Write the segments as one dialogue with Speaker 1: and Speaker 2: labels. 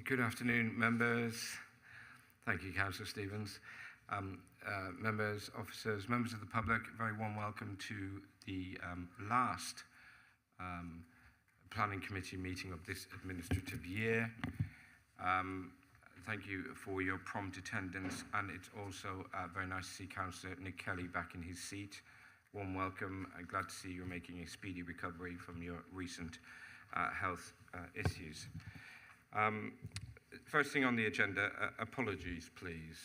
Speaker 1: Good afternoon, members. Thank you, Councillor Stevens. Members, officers, members of the public, a very warm welcome to the last Planning Committee meeting of this administrative year. Thank you for your prompt attendance, and it's also very nice to see Councillor Nick Kelly back in his seat. Warm welcome. I'm glad to see you're making a speedy recovery from your recent health issues. First thing on the agenda, apologies, please.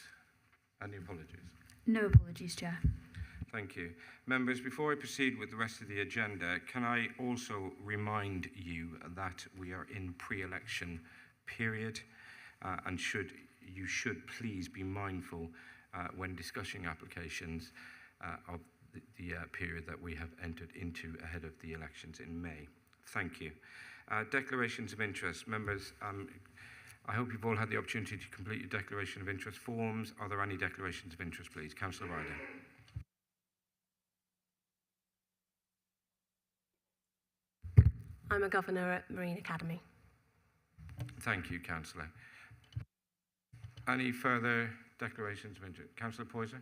Speaker 1: Any apologies?
Speaker 2: No apologies, Chair.
Speaker 1: Thank you. Members, before I proceed with the rest of the agenda, can I also remind you that we are in pre-election period and you should please be mindful when discussing applications of the period that we have entered into ahead of the elections in May. Thank you. Declarations of interest. Members, I hope you've all had the opportunity to complete your declaration of interest forms. Are there any declarations of interest, please? Councillor Ryder.
Speaker 3: I'm a governor at Marine Academy.
Speaker 1: Thank you, Councillor. Any further declarations of interest? Councillor Poyser?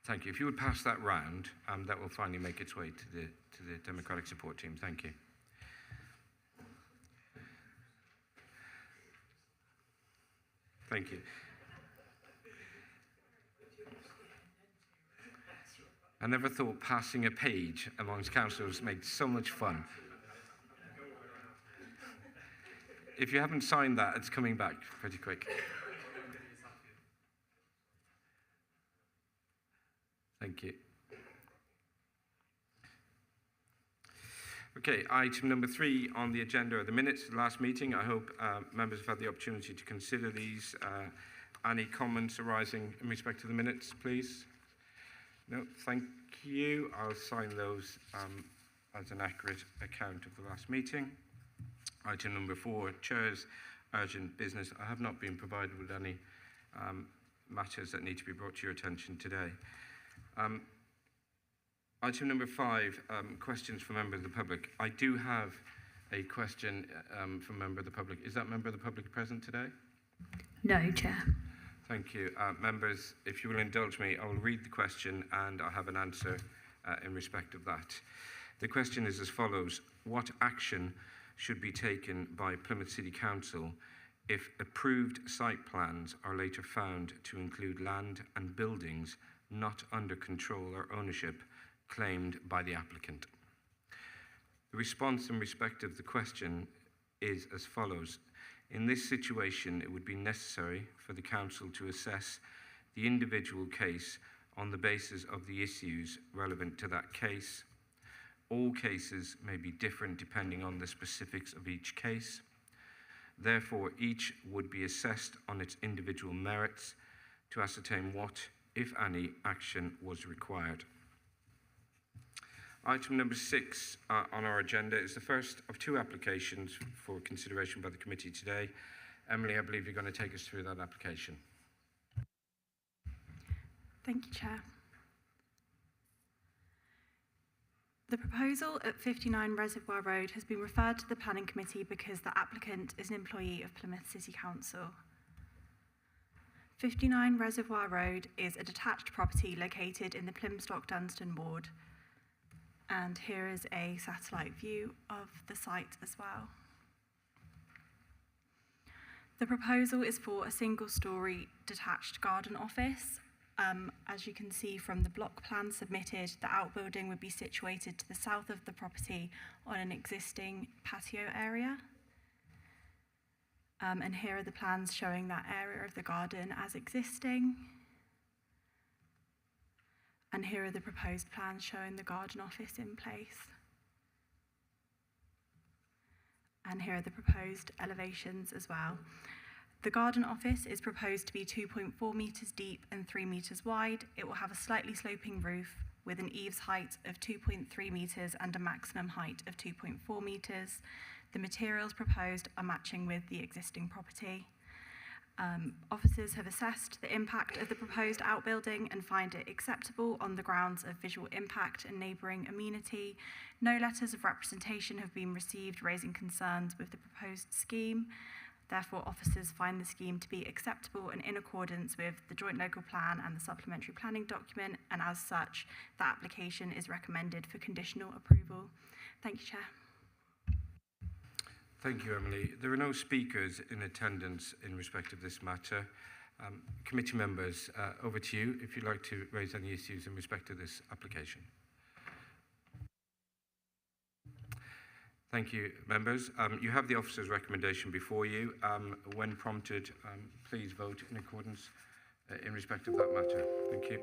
Speaker 1: Thank you. If you would pass that round, that will finally make its way to the Democratic Support Team. Thank you. Thank you. I never thought passing a page amongst councillors made so much fun. If you haven't signed that, it's coming back pretty quick. Thank you. Okay, item number 3 on the agenda are the minutes of the last meeting. I hope members have had the opportunity to consider these. Any comments arising in respect to the minutes, please? No, thank you. I'll sign those as an accurate account of the last meeting. Item number 4, Chair's urgent business. I have not been provided with any matters that need to be brought to your attention today. Item number 5, questions from member of the public. I do have a question from member of the public. Is that member of the public present today?
Speaker 2: No, Chair.
Speaker 1: Thank you. Members, if you will indulge me, I will read the question and I'll have an answer in respect of that. The question is as follows. What action should be taken by Plymouth City Council if approved site plans are later found to include land and buildings not under control or ownership claimed by the applicant? The response in respect of the question is as follows. In this situation, it would be necessary for the Council to assess the individual case on the basis of the issues relevant to that case. All cases may be different depending on the specifics of each case. Therefore, each would be assessed on its individual merits to ascertain what, if any, action was required. Item number 6 on our agenda is the first of 2 applications for consideration by the committee today. Emily, I believe you're going to take us through that application.
Speaker 4: Thank you, Chair. The proposal at 59 Reservoir Road has been referred to the Planning Committee because the applicant is an employee of Plymouth City Council. 59 Reservoir Road is a detached property located in the Plymstock-Dunstan ward. And here is a satellite view of the site as well. The proposal is for a single-storey detached garden office. As you can see from the block plan submitted, the outbuilding would be situated to the south of the property on an existing patio area. And here are the plans showing that area of the garden as existing. And here are the proposed plans showing the garden office in place. And here are the proposed elevations as well. The garden office is proposed to be 2.4 metres deep and 3 metres wide. It will have a slightly sloping roof with an eaves height of 2.3 metres and a maximum height of 2.4 metres. The materials proposed are matching with the existing property. Officers have assessed the impact of the proposed outbuilding and find it acceptable on the grounds of visual impact and neighbouring amenity. No letters of representation have been received raising concerns with the proposed scheme. Therefore, officers find the scheme to be acceptable and in accordance with the Joint Local Plan and the Supplementary Planning Document, and as such, the application is recommended for conditional approval. Thank you, Chair.
Speaker 1: Thank you, Emily. There are no speakers in attendance in respect of this matter. Committee members, over to you if you'd like to raise any issues in respect of this application. Thank you, members. You have the officer's recommendation before you. When prompted, please vote in accordance in respect of that matter. Thank you.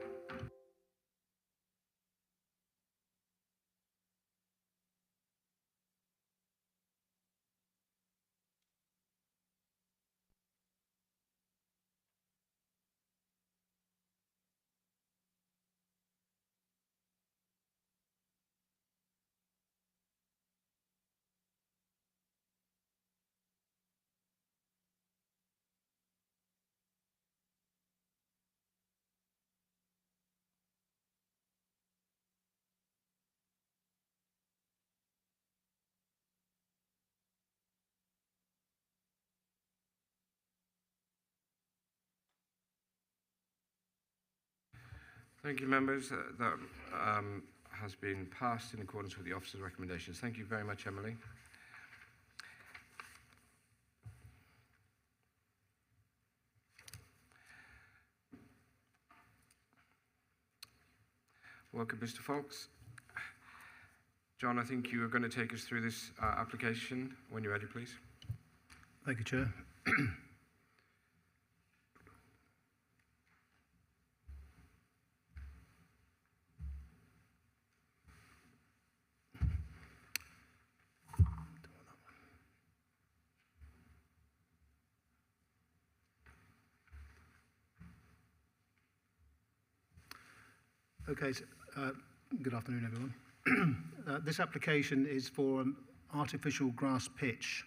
Speaker 1: Thank you, members. That has been passed in accordance with the officer's recommendations. Thank you very much, Emily. Welcome, Mr. Fox. John, I think you are going to take us through this application. When you're ready, please.
Speaker 3: Thank you, Chair. Okay, so, good afternoon, everyone. This application is for an artificial grass pitch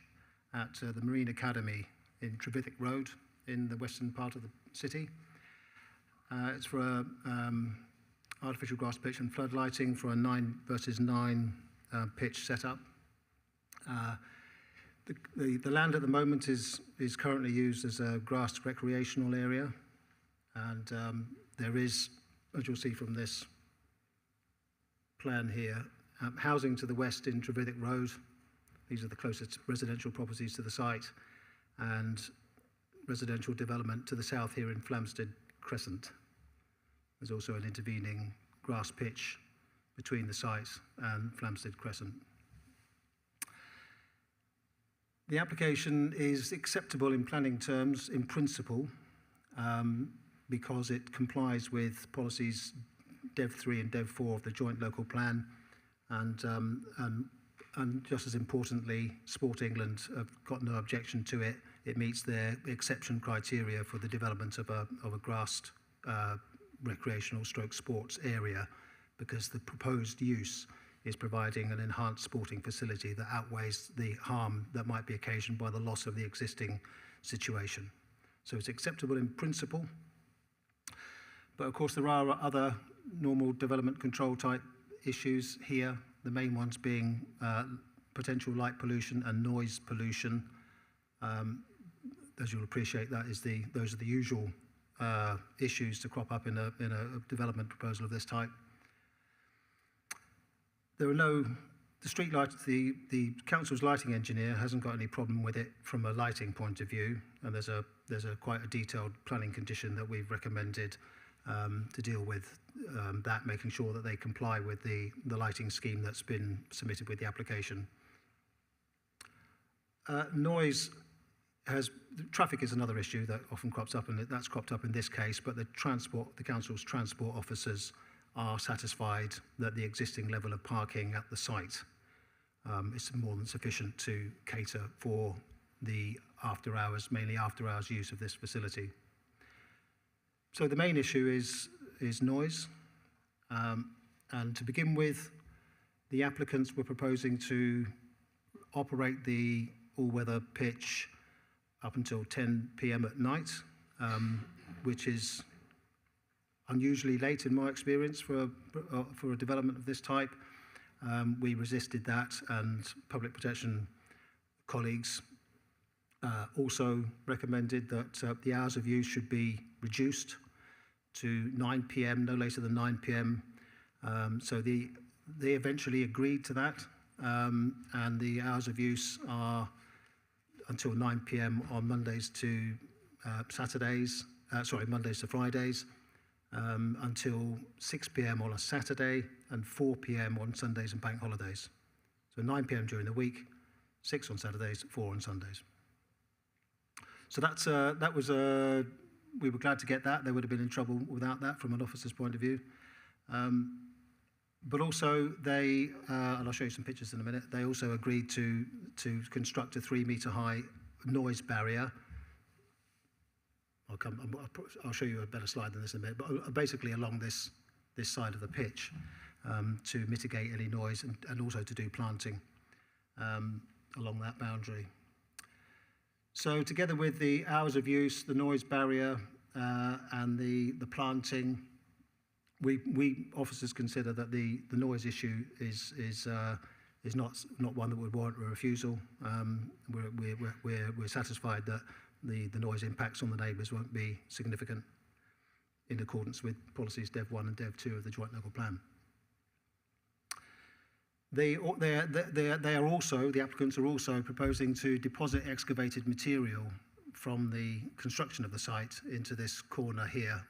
Speaker 3: at the Marine Academy in Trevithick Road in the western part of the city. It's for an artificial grass pitch and flood lighting for a 9 versus 9 pitch setup. The land at the moment is currently used as a grass recreational area, and there is, as you'll see from this plan here, housing to the west in Trevithick Road. These are the closest residential properties to the site, and residential development to the south here in Flamstead Crescent. There's also an intervening grass pitch between the site and Flamstead Crescent. The application is acceptable in planning terms in principle, because it complies with policies Dev 3 and Dev 4 of the Joint Local Plan, and just as importantly, Sport England have got no objection to it. It meets their exception criteria for the development of a grassed recreational stroke sports area, because the proposed use is providing an enhanced sporting facility that outweighs the harm that might be occasioned by the loss of the existing situation. So it's acceptable in principle. But of course, there are other normal development control type issues here, the main ones being potential light pollution and noise pollution. As you'll appreciate, those are the usual issues to crop up in a development proposal of this type. There are the street lights, the council's lighting engineer hasn't got any problem with it from a lighting point of view, and there's quite a detailed planning condition that we've recommended to deal with that, making sure that they comply with the lighting scheme that's been submitted with the application. Traffic is another issue that often crops up, and that's cropped up in this case, but the council's transport officers are satisfied that the existing level of parking at the site is more than sufficient to cater for the mainly after hours use of this facility. So the main issue is noise. And to begin with, the applicants were proposing to operate the all-weather pitch up until 10 p.m. at night, which is unusually late in my experience for a development of this type. We resisted that, and public protection colleagues also recommended that the hours of use should be reduced to 9 p.m, no later than 9 p.m. So they eventually agreed to that, and the hours of use are until 9 p.m. on Mondays to Saturdays, Mondays to Fridays, until 6 p.m. on a Saturday and 4 p.m. on Sundays and bank holidays. So 9 p.m. during the week, 6 on Saturdays, 4 on Sundays. So we were glad to get that. They would have been in trouble without that from an officer's point of view. But also and I'll show you some pictures in a minute, they also agreed to construct a 3-metre high noise barrier. I'll show you a better slide than this in a minute, but basically along this side of the pitch to mitigate any noise and also to do planting along that boundary. So together with the hours of use, the noise barrier and the planting, we officers consider that the noise issue is not one that would warrant a refusal. We're satisfied that the noise impacts on the neighbours won't be significant in accordance with policies Dev 1 and Dev 2 of the Joint Local Plan. The applicants are also proposing to deposit excavated material from the construction of the site into this corner here.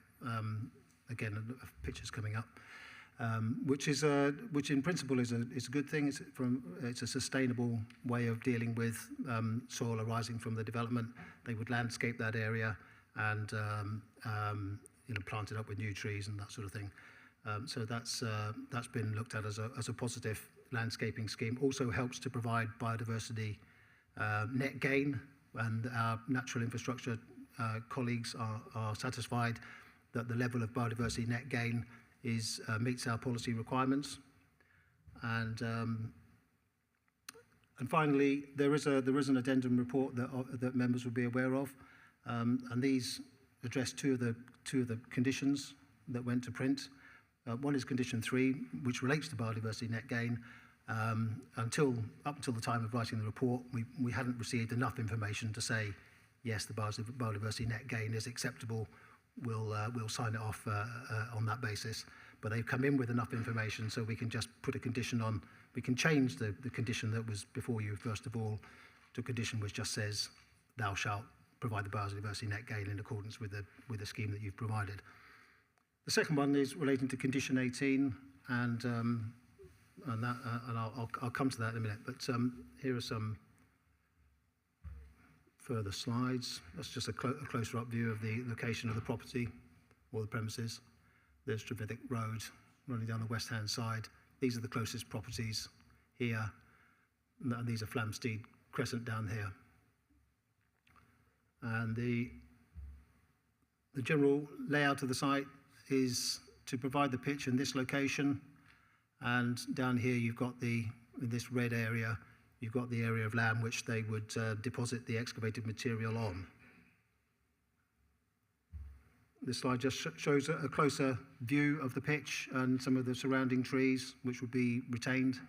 Speaker 3: Again, pictures coming up, which in principle is a good thing. It's a sustainable way of dealing with soil arising from the development. They would landscape that area and plant it up with new trees and that sort of thing. So that's been looked at as a positive landscaping scheme. Also helps to provide biodiversity net gain, and our natural infrastructure colleagues are satisfied that the level of biodiversity net gain meets our policy requirements. And finally, there is an addendum report that members will be aware of, and these address two of the conditions that went to print. One is condition 3, which relates to biodiversity net gain. Up until the time of writing the report, we hadn't received enough information to say yes, the biodiversity net gain is acceptable. We'll sign it off on that basis. But they've come in with enough information, so we can just put a condition on. We can change the condition that was before you first of all to a condition which just says, "Thou shalt provide the biodiversity net gain in accordance with the scheme that you've provided." The second one is relating to condition 18, and I'll come to that in a minute. But here are some further slides. That's just a closer up view of the location of the property or the premises. There's Trevithick Road running down the west-hand side. These are the closest properties here, and these are Flamsteed Crescent down here. And the general layout of the site is to provide the pitch in this location, and down here you've got in this red area, you've got the area of land which they would deposit the excavated material on. This slide just shows a closer view of the pitch and some of the surrounding trees which would be retained.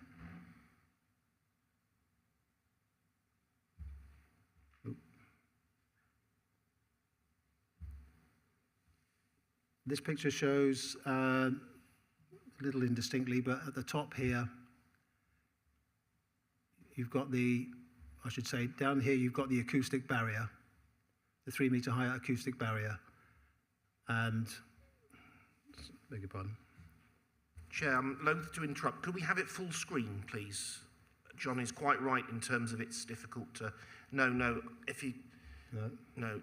Speaker 3: This picture shows, a little indistinctly, but at the top here, you've got down here you've got the acoustic barrier, the 3-metre high acoustic barrier. And, beg your pardon.
Speaker 5: Chair, I'm loath to interrupt. Could we have it full screen, please? John is quite right in terms of it's difficult to... No, if you... No.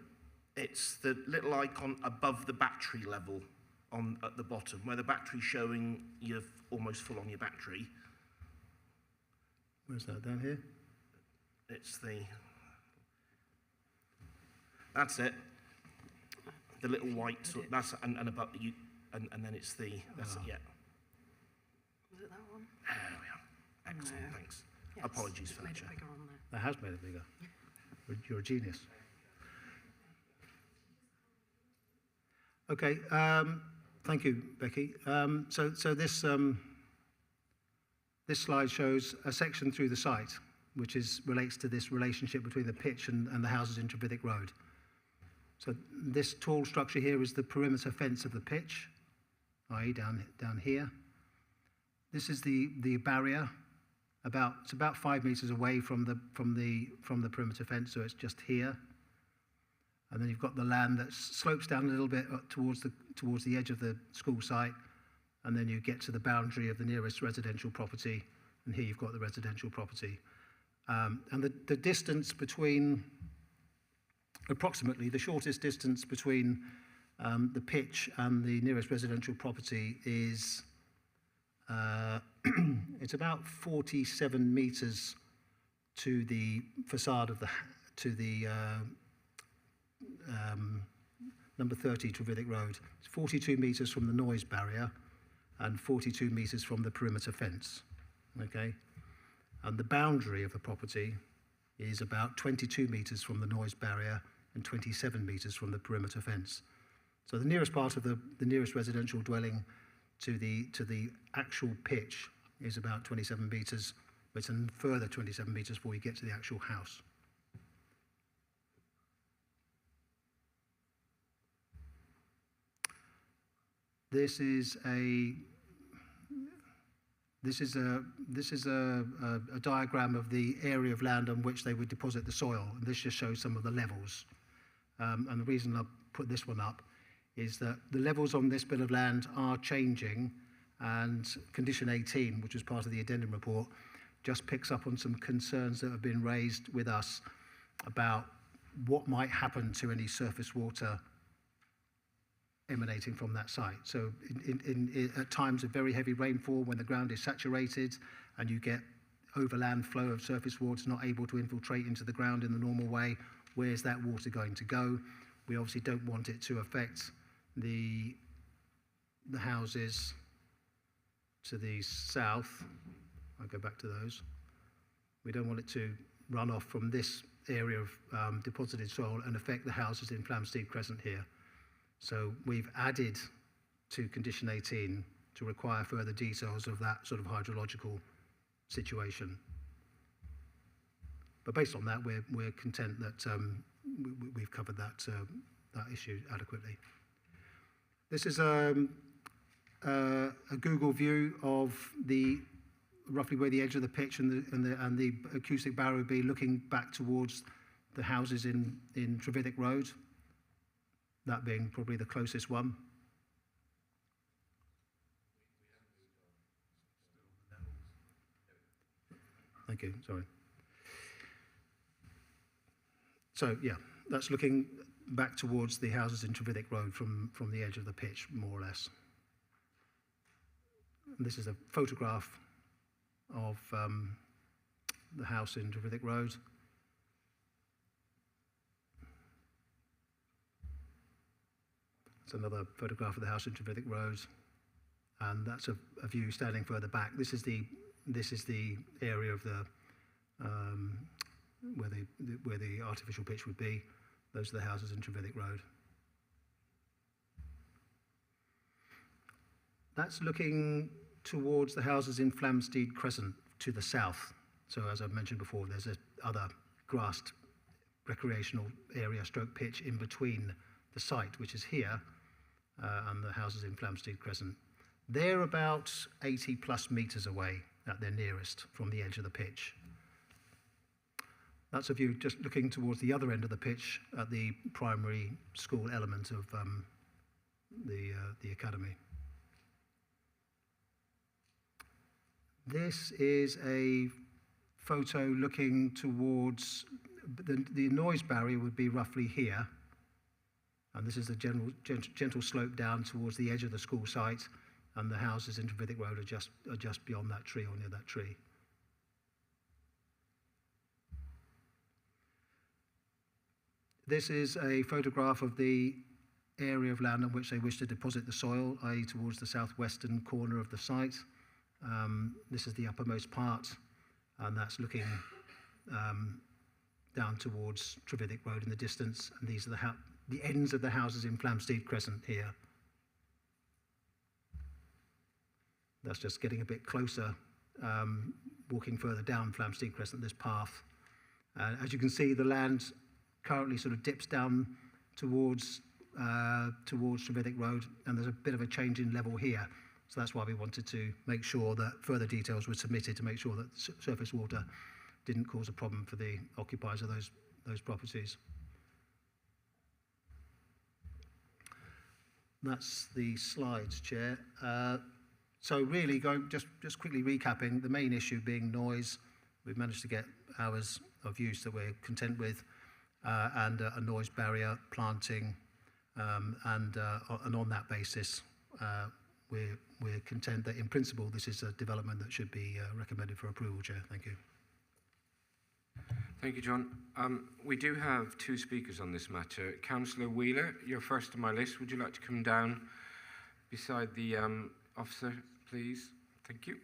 Speaker 5: It's the little icon above the battery level at the bottom, where the battery's showing you're almost full on your battery.
Speaker 3: Where's that, down here?
Speaker 5: It's that's it. The little white, that's and above you, and then it's that's it, yeah.
Speaker 6: Was it that one?
Speaker 5: There we are. Excellent,
Speaker 6: No.
Speaker 5: thanks.
Speaker 6: Yes,
Speaker 5: Apologies
Speaker 6: it's
Speaker 5: for
Speaker 6: made
Speaker 5: that,
Speaker 6: it
Speaker 5: Chair.
Speaker 6: bigger on there.
Speaker 3: That has made it bigger. You're a genius. Okay, thank you, Becky. So this slide shows a section through the site. which relates to this relationship between the pitch and the houses in Trevithick Road. So this tall structure here is the perimeter fence of the pitch, i.e. down here. This is the barrier. It's about 5 meters away from the perimeter fence, so it's just here. And then you've got the land that slopes down a little bit towards the edge of the school site, and then you get to the boundary of the nearest residential property, and here you've got the residential property. And the distance between, approximately the shortest distance between the pitch and the nearest residential property is it's about 47 meters to the facade of number 30 Trevithick Road. It's 42 meters from the noise barrier and 42 meters from the perimeter fence. Okay, and the boundary of the property is about 22 meters from the noise barrier and 27 meters from the perimeter fence. So the nearest part of the nearest residential dwelling to the actual pitch is about 27 meters, but it's a further 27 meters before you get to the actual house. This is a diagram of the area of land on which they would deposit the soil, and this just shows some of the levels. And the reason I put this one up is that the levels on this bit of land are changing, and condition 18, which was part of the addendum report, just picks up on some concerns that have been raised with us about what might happen to any surface water emanating from that site. So at times of very heavy rainfall, when the ground is saturated and you get overland flow of surface water not able to infiltrate into the ground in the normal way, where's that water going to go? We obviously don't want it to affect the houses to the south. I'll go back to those. We don't want it to run off from this area of deposited soil and affect the houses in Flamsteed Crescent here. So we've added to condition 18 to require further details of that sort of hydrological situation. But based on that, we're content that we've covered that issue adequately. This is a Google view of roughly where the edge of the pitch and the acoustic barrier would be, looking back towards the houses in Trevithick Road, that being probably the closest one. Thank you, sorry. So yeah, that's looking back towards the houses in Trevithick Road from the edge of the pitch, more or less. And this is a photograph of the house in Trevithick Road. It's another photograph of the house in Trevithick Road, and that's a view standing further back. This is the area of the where the artificial pitch would be. Those are the houses in Trevithick Road. That's looking towards the houses in Flamsteed Crescent to the south. So as I mentioned before, there's other grassed recreational area stroke pitch in between the site, which is here, and the houses in Flamsteed Crescent. They're about 80 plus meters away at their nearest from the edge of the pitch. That's a view just looking towards the other end of the pitch at the primary school element of the academy. This is a photo looking towards, the noise barrier would be roughly here, and this is the gentle slope down towards the edge of the school site, and the houses in Trevithick Road are just beyond that tree or near that tree. This is a photograph of the area of land on which they wish to deposit the soil, i.e. towards the southwestern corner of the site. This is the uppermost part, and that's looking down towards Trevithick Road in the distance, and these are the ends of the houses in Flamsteed Crescent here. That's just getting a bit closer, walking further down Flamsteed Crescent, this path. As you can see, the land currently sort of dips down towards Trevithick Road, and there's a bit of a change in level here. So that's why we wanted to make sure that further details were submitted to make sure that surface water didn't cause a problem for the occupiers of those properties. That's the slides, Chair. So really, just quickly recapping, the main issue being noise. We've managed to get hours of use that we're content with, and a noise barrier planting, and on that basis, we're content that in principle this is a development that should be recommended for approval, Chair. Thank you.
Speaker 1: Thank you, John. We do have two speakers on this matter. Councillor Wheeler, you're first on my list. Would you like to come down beside the officer, please? Thank you.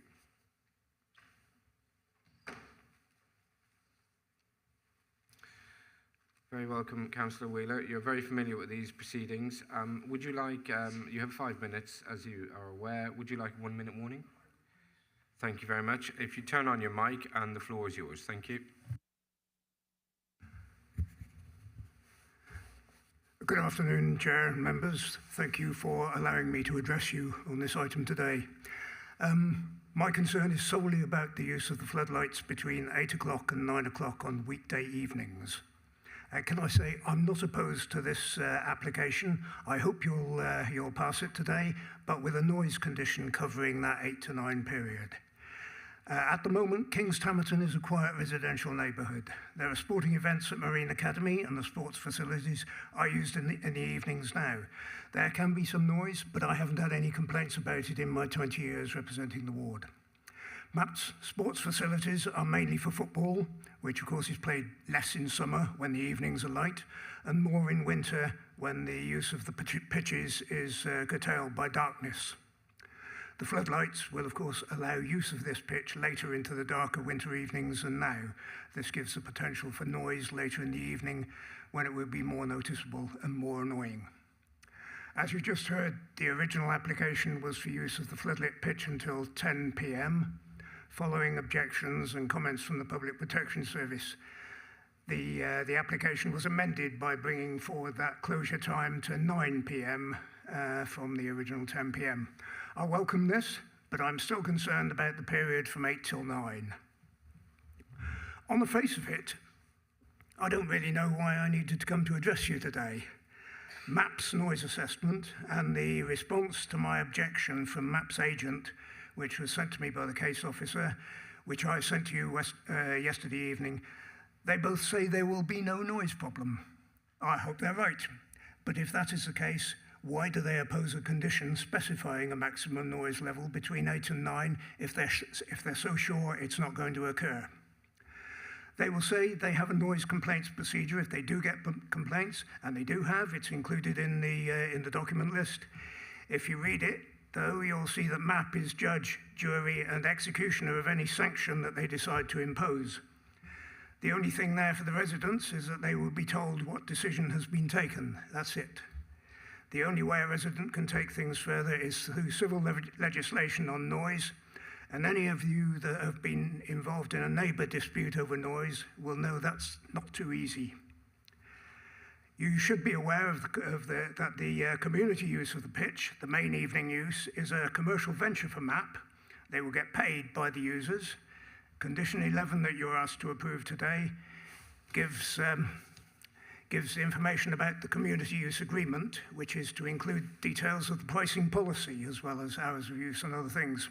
Speaker 1: Very welcome, Councillor Wheeler. You're very familiar with these proceedings. Would you like, you have 5 minutes, as you are aware. Would you like a 1 minute warning? Thank you very much. If you turn on your mic, and the floor is yours. Thank you.
Speaker 7: Good afternoon, Chair and members. Thank you for allowing me to address you on this item today. My concern is solely about the use of the floodlights between 8 o'clock and 9 o'clock on weekday evenings. Can I say I'm not opposed to this application. I hope you'll pass it today, but with a noise condition covering that 8 to 9 period. At the moment, Kings Tamerton is a quiet residential neighbourhood. There are sporting events at Marine Academy, and the sports facilities are used in the evenings now. There can be some noise, but I haven't had any complaints about it in my 20 years representing the ward. MAP's sports facilities are mainly for football, which of course is played less in summer when the evenings are light, and more in winter when the use of the pitches is curtailed by darkness. The floodlights will of course allow use of this pitch later into the darker winter evenings than now. This gives the potential for noise later in the evening when it will be more noticeable and more annoying. As you just heard, the original application was for use of the floodlit pitch until 10 p.m. Following objections and comments from the Public Protection Service, the application was amended by bringing forward that closure time to 9 p.m. From the original 10 p.m. I welcome this, but I'm still concerned about the period from 8 till 9. On the face of it, I don't really know why I needed to come to address you today. MAP's noise assessment and the response to my objection from MAP's agent, which was sent to me by the case officer, which I sent to you yesterday evening, they both say there will be no noise problem. I hope they're right. But if that is the case, why do they oppose a condition specifying a maximum noise level between 8 and 9 if they're so sure it's not going to occur? They will say they have a noise complaints procedure if they do get complaints, and they do have. It's included in the document list. If you read it, though, you'll see that MAP is judge, jury, and executioner of any sanction that they decide to impose. The only thing there for the residents is that they will be told what decision has been taken. That's it. The only way a resident can take things further is through civil legislation on noise, and any of you that have been involved in a neighbour dispute over noise will know that's not too easy. You should be aware that the community use of the pitch, the main evening use, is a commercial venture for MAP. They will get paid by the users. Condition 11 that you're asked to approve today gives information about the community use agreement, which is to include details of the pricing policy as well as hours of use and other things.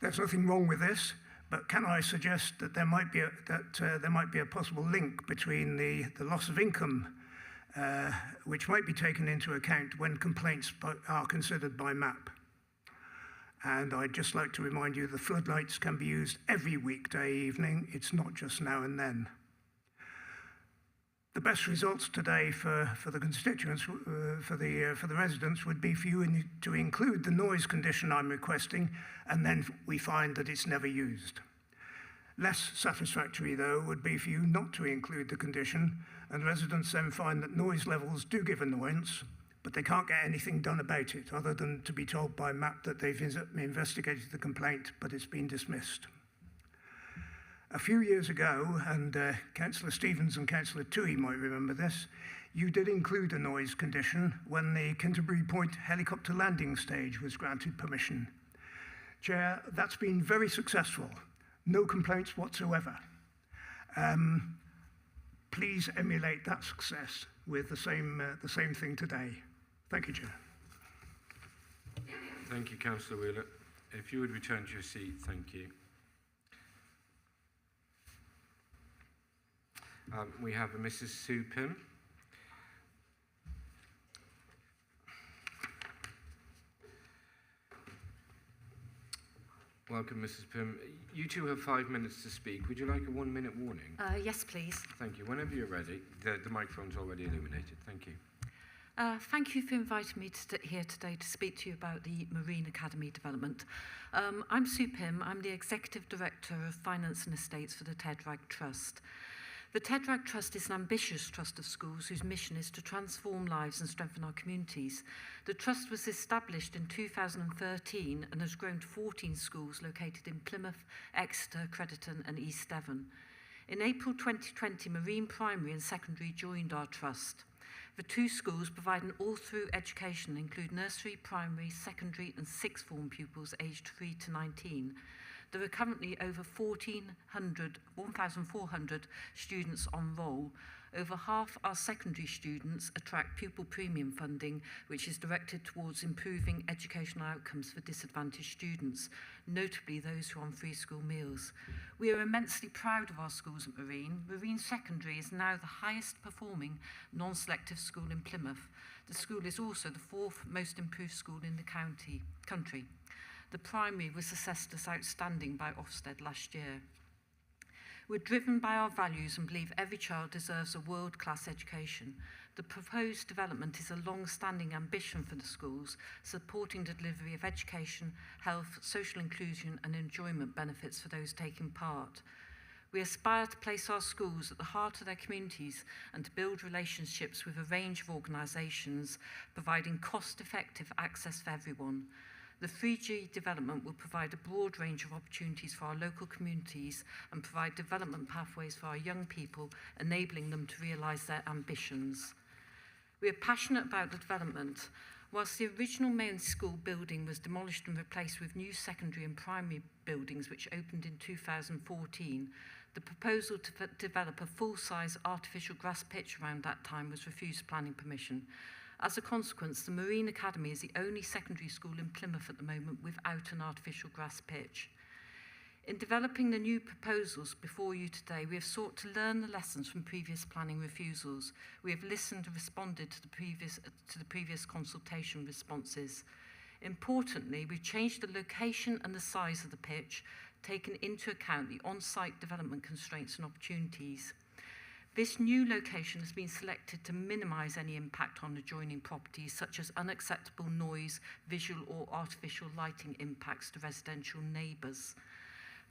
Speaker 7: There's nothing wrong with this, but can I suggest that there might be a possible link between the loss of income, which might be taken into account when complaints are considered by MAP. And I'd just like to remind you the floodlights can be used every weekday evening. It's not just now and then. The best results today for the constituents, for the residents, would be for you to include the noise condition I'm requesting, and then we find that it's never used. Less satisfactory, though, would be for you not to include the condition, and residents then find that noise levels do give annoyance, but they can't get anything done about it, other than to be told by MAP that they've investigated the complaint, but it's been dismissed. A few years ago, and Councillor Stevens and Councillor Toohey might remember this, you did include a noise condition when the Canterbury Point helicopter landing stage was granted permission. Chair, that's been very successful. No complaints whatsoever. Please emulate that success with the same thing today. Thank you, Chair.
Speaker 1: Thank you, Councillor Wheeler. If you would return to your seat, thank you. We have a Mrs. Sue Pym. Welcome, Mrs. Pym. You two have 5 minutes to speak. Would you like a 1 minute warning?
Speaker 6: Yes, please.
Speaker 1: Thank you. Whenever you're ready. The microphone's already illuminated. Thank you.
Speaker 6: Thank you for inviting me here today to speak to you about the Marine Academy development. I'm Sue Pym. I'm the Executive Director of Finance and Estates for the Tedrag Trust. The Tedrag Trust is an ambitious trust of schools whose mission is to transform lives and strengthen our communities. The trust was established in 2013 and has grown to 14 schools located in Plymouth, Exeter, Crediton and East Devon. In April 2020, Marine Primary and Secondary joined our trust. The two schools provide an all-through education, include nursery, primary, secondary and sixth form pupils aged 3 to 19. There are currently over 1,400 students on roll. Over half our secondary students attract pupil premium funding, which is directed towards improving educational outcomes for disadvantaged students, notably those who are on free school meals. We are immensely proud of our schools at Marine. Marine Secondary is now the highest performing non-selective school in Plymouth. The school is also the 4th most improved school in the country. The primary was assessed as outstanding by Ofsted last year. We're driven by our values and believe every child deserves a world-class education. The proposed development is a long-standing ambition for the schools, supporting the delivery of education, health, social inclusion and enjoyment benefits for those taking part. We aspire to place our schools at the heart of their communities and to build relationships with a range of organisations, providing cost-effective access for everyone. The 3G development will provide a broad range of opportunities for our local communities and provide development pathways for our young people, enabling them to realise their ambitions. We are passionate about the development. Whilst the original main school building was demolished and replaced with new secondary and primary buildings which opened in 2014, the proposal to develop a full-size artificial grass pitch around that time was refused planning permission. As a consequence, the Marine Academy is the only secondary school in Plymouth at the moment without an artificial grass pitch. In developing the new proposals before you today, we have sought to learn the lessons from previous planning refusals. We have listened and responded to the previous consultation responses. Importantly, we've changed the location and the size of the pitch, taken into account the on-site development constraints and opportunities. This new location has been selected to minimise any impact on adjoining properties, such as unacceptable noise, visual or artificial lighting impacts to residential neighbours.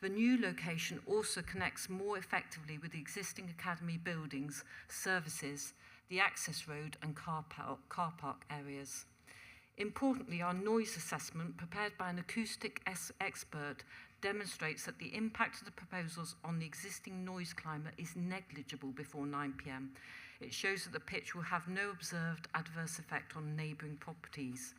Speaker 6: The new location also connects more effectively with the existing academy buildings, services, the access road and car park areas. Importantly, our noise assessment, prepared by an acoustic expert, demonstrates that the impact of the proposals on the existing noise climate is negligible before 9 p.m. It shows that the pitch will have no observed adverse effect on neighbouring properties.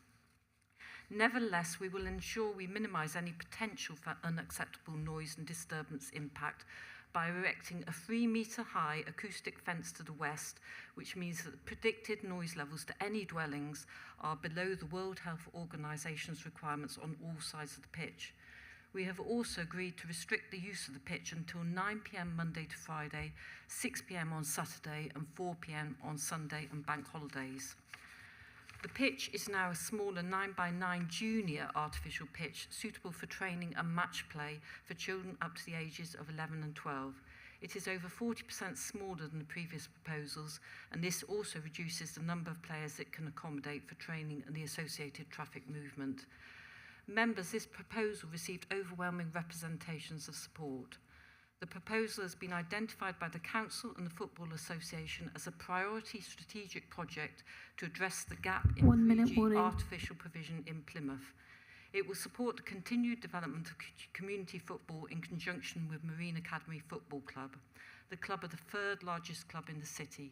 Speaker 6: Nevertheless, we will ensure we minimise any potential for unacceptable noise and disturbance impact by erecting a 3-metre-high acoustic fence to the west, which means that the predicted noise levels to any dwellings are below the World Health Organisation's requirements on all sides of the pitch. We have also agreed to restrict the use of the pitch until 9 p.m. Monday to Friday, 6 p.m. on Saturday and 4 p.m. on Sunday and bank holidays. The pitch is now a smaller 9x9 junior artificial pitch suitable for training and match play for children up to the ages of 11 and 12. It is over 40% smaller than the previous proposals, and this also reduces the number of players it can accommodate for training and the associated traffic movement. Members, this proposal received overwhelming representations of support. The proposal has been identified by the Council and the Football Association as a priority strategic project to address the gap in 3G artificial provision in Plymouth. It will support the continued development of community football in conjunction with Marine Academy Football Club. The club are the third largest club in the city.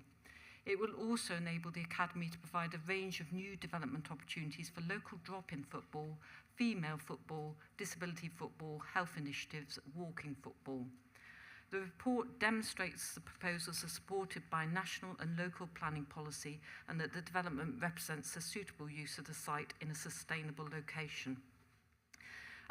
Speaker 6: It will also enable the Academy to provide a range of new development opportunities for local drop-in football, female football, disability football, health initiatives, walking football. The report demonstrates the proposals are supported by national and local planning policy and that the development represents a suitable use of the site in a sustainable location.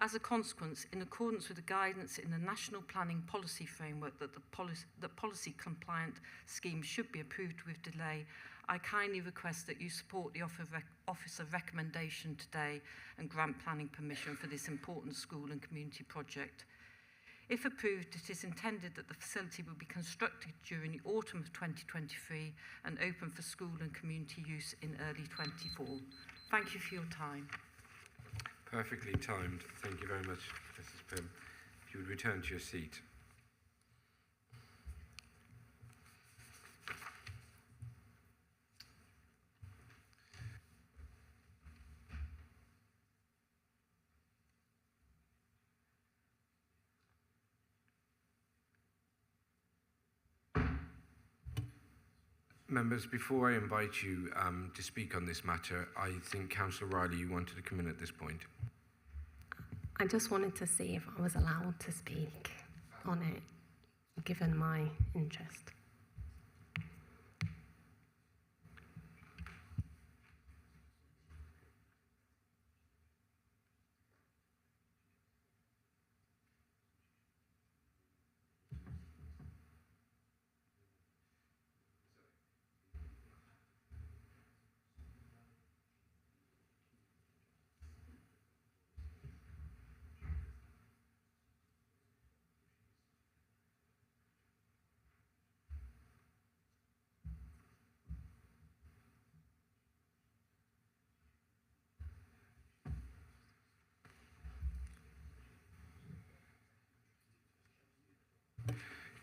Speaker 6: As a consequence, in accordance with the guidance in the National Planning Policy Framework that the policy-compliant scheme should be approved with delay, I kindly request that you support the Office of Recommendation today and grant planning permission for this important school and community project. If approved, it is intended that the facility will be constructed during the autumn of 2023 and open for school and community use in early 24. Thank you for your time.
Speaker 1: Perfectly timed. Thank you very much, Mrs. Pym. If you would return to your seat. Members, before I invite you to speak on this matter, I think Councillor Riley, you wanted to come in at this point.
Speaker 8: I just wanted to see if I was allowed to speak on it, given my interest.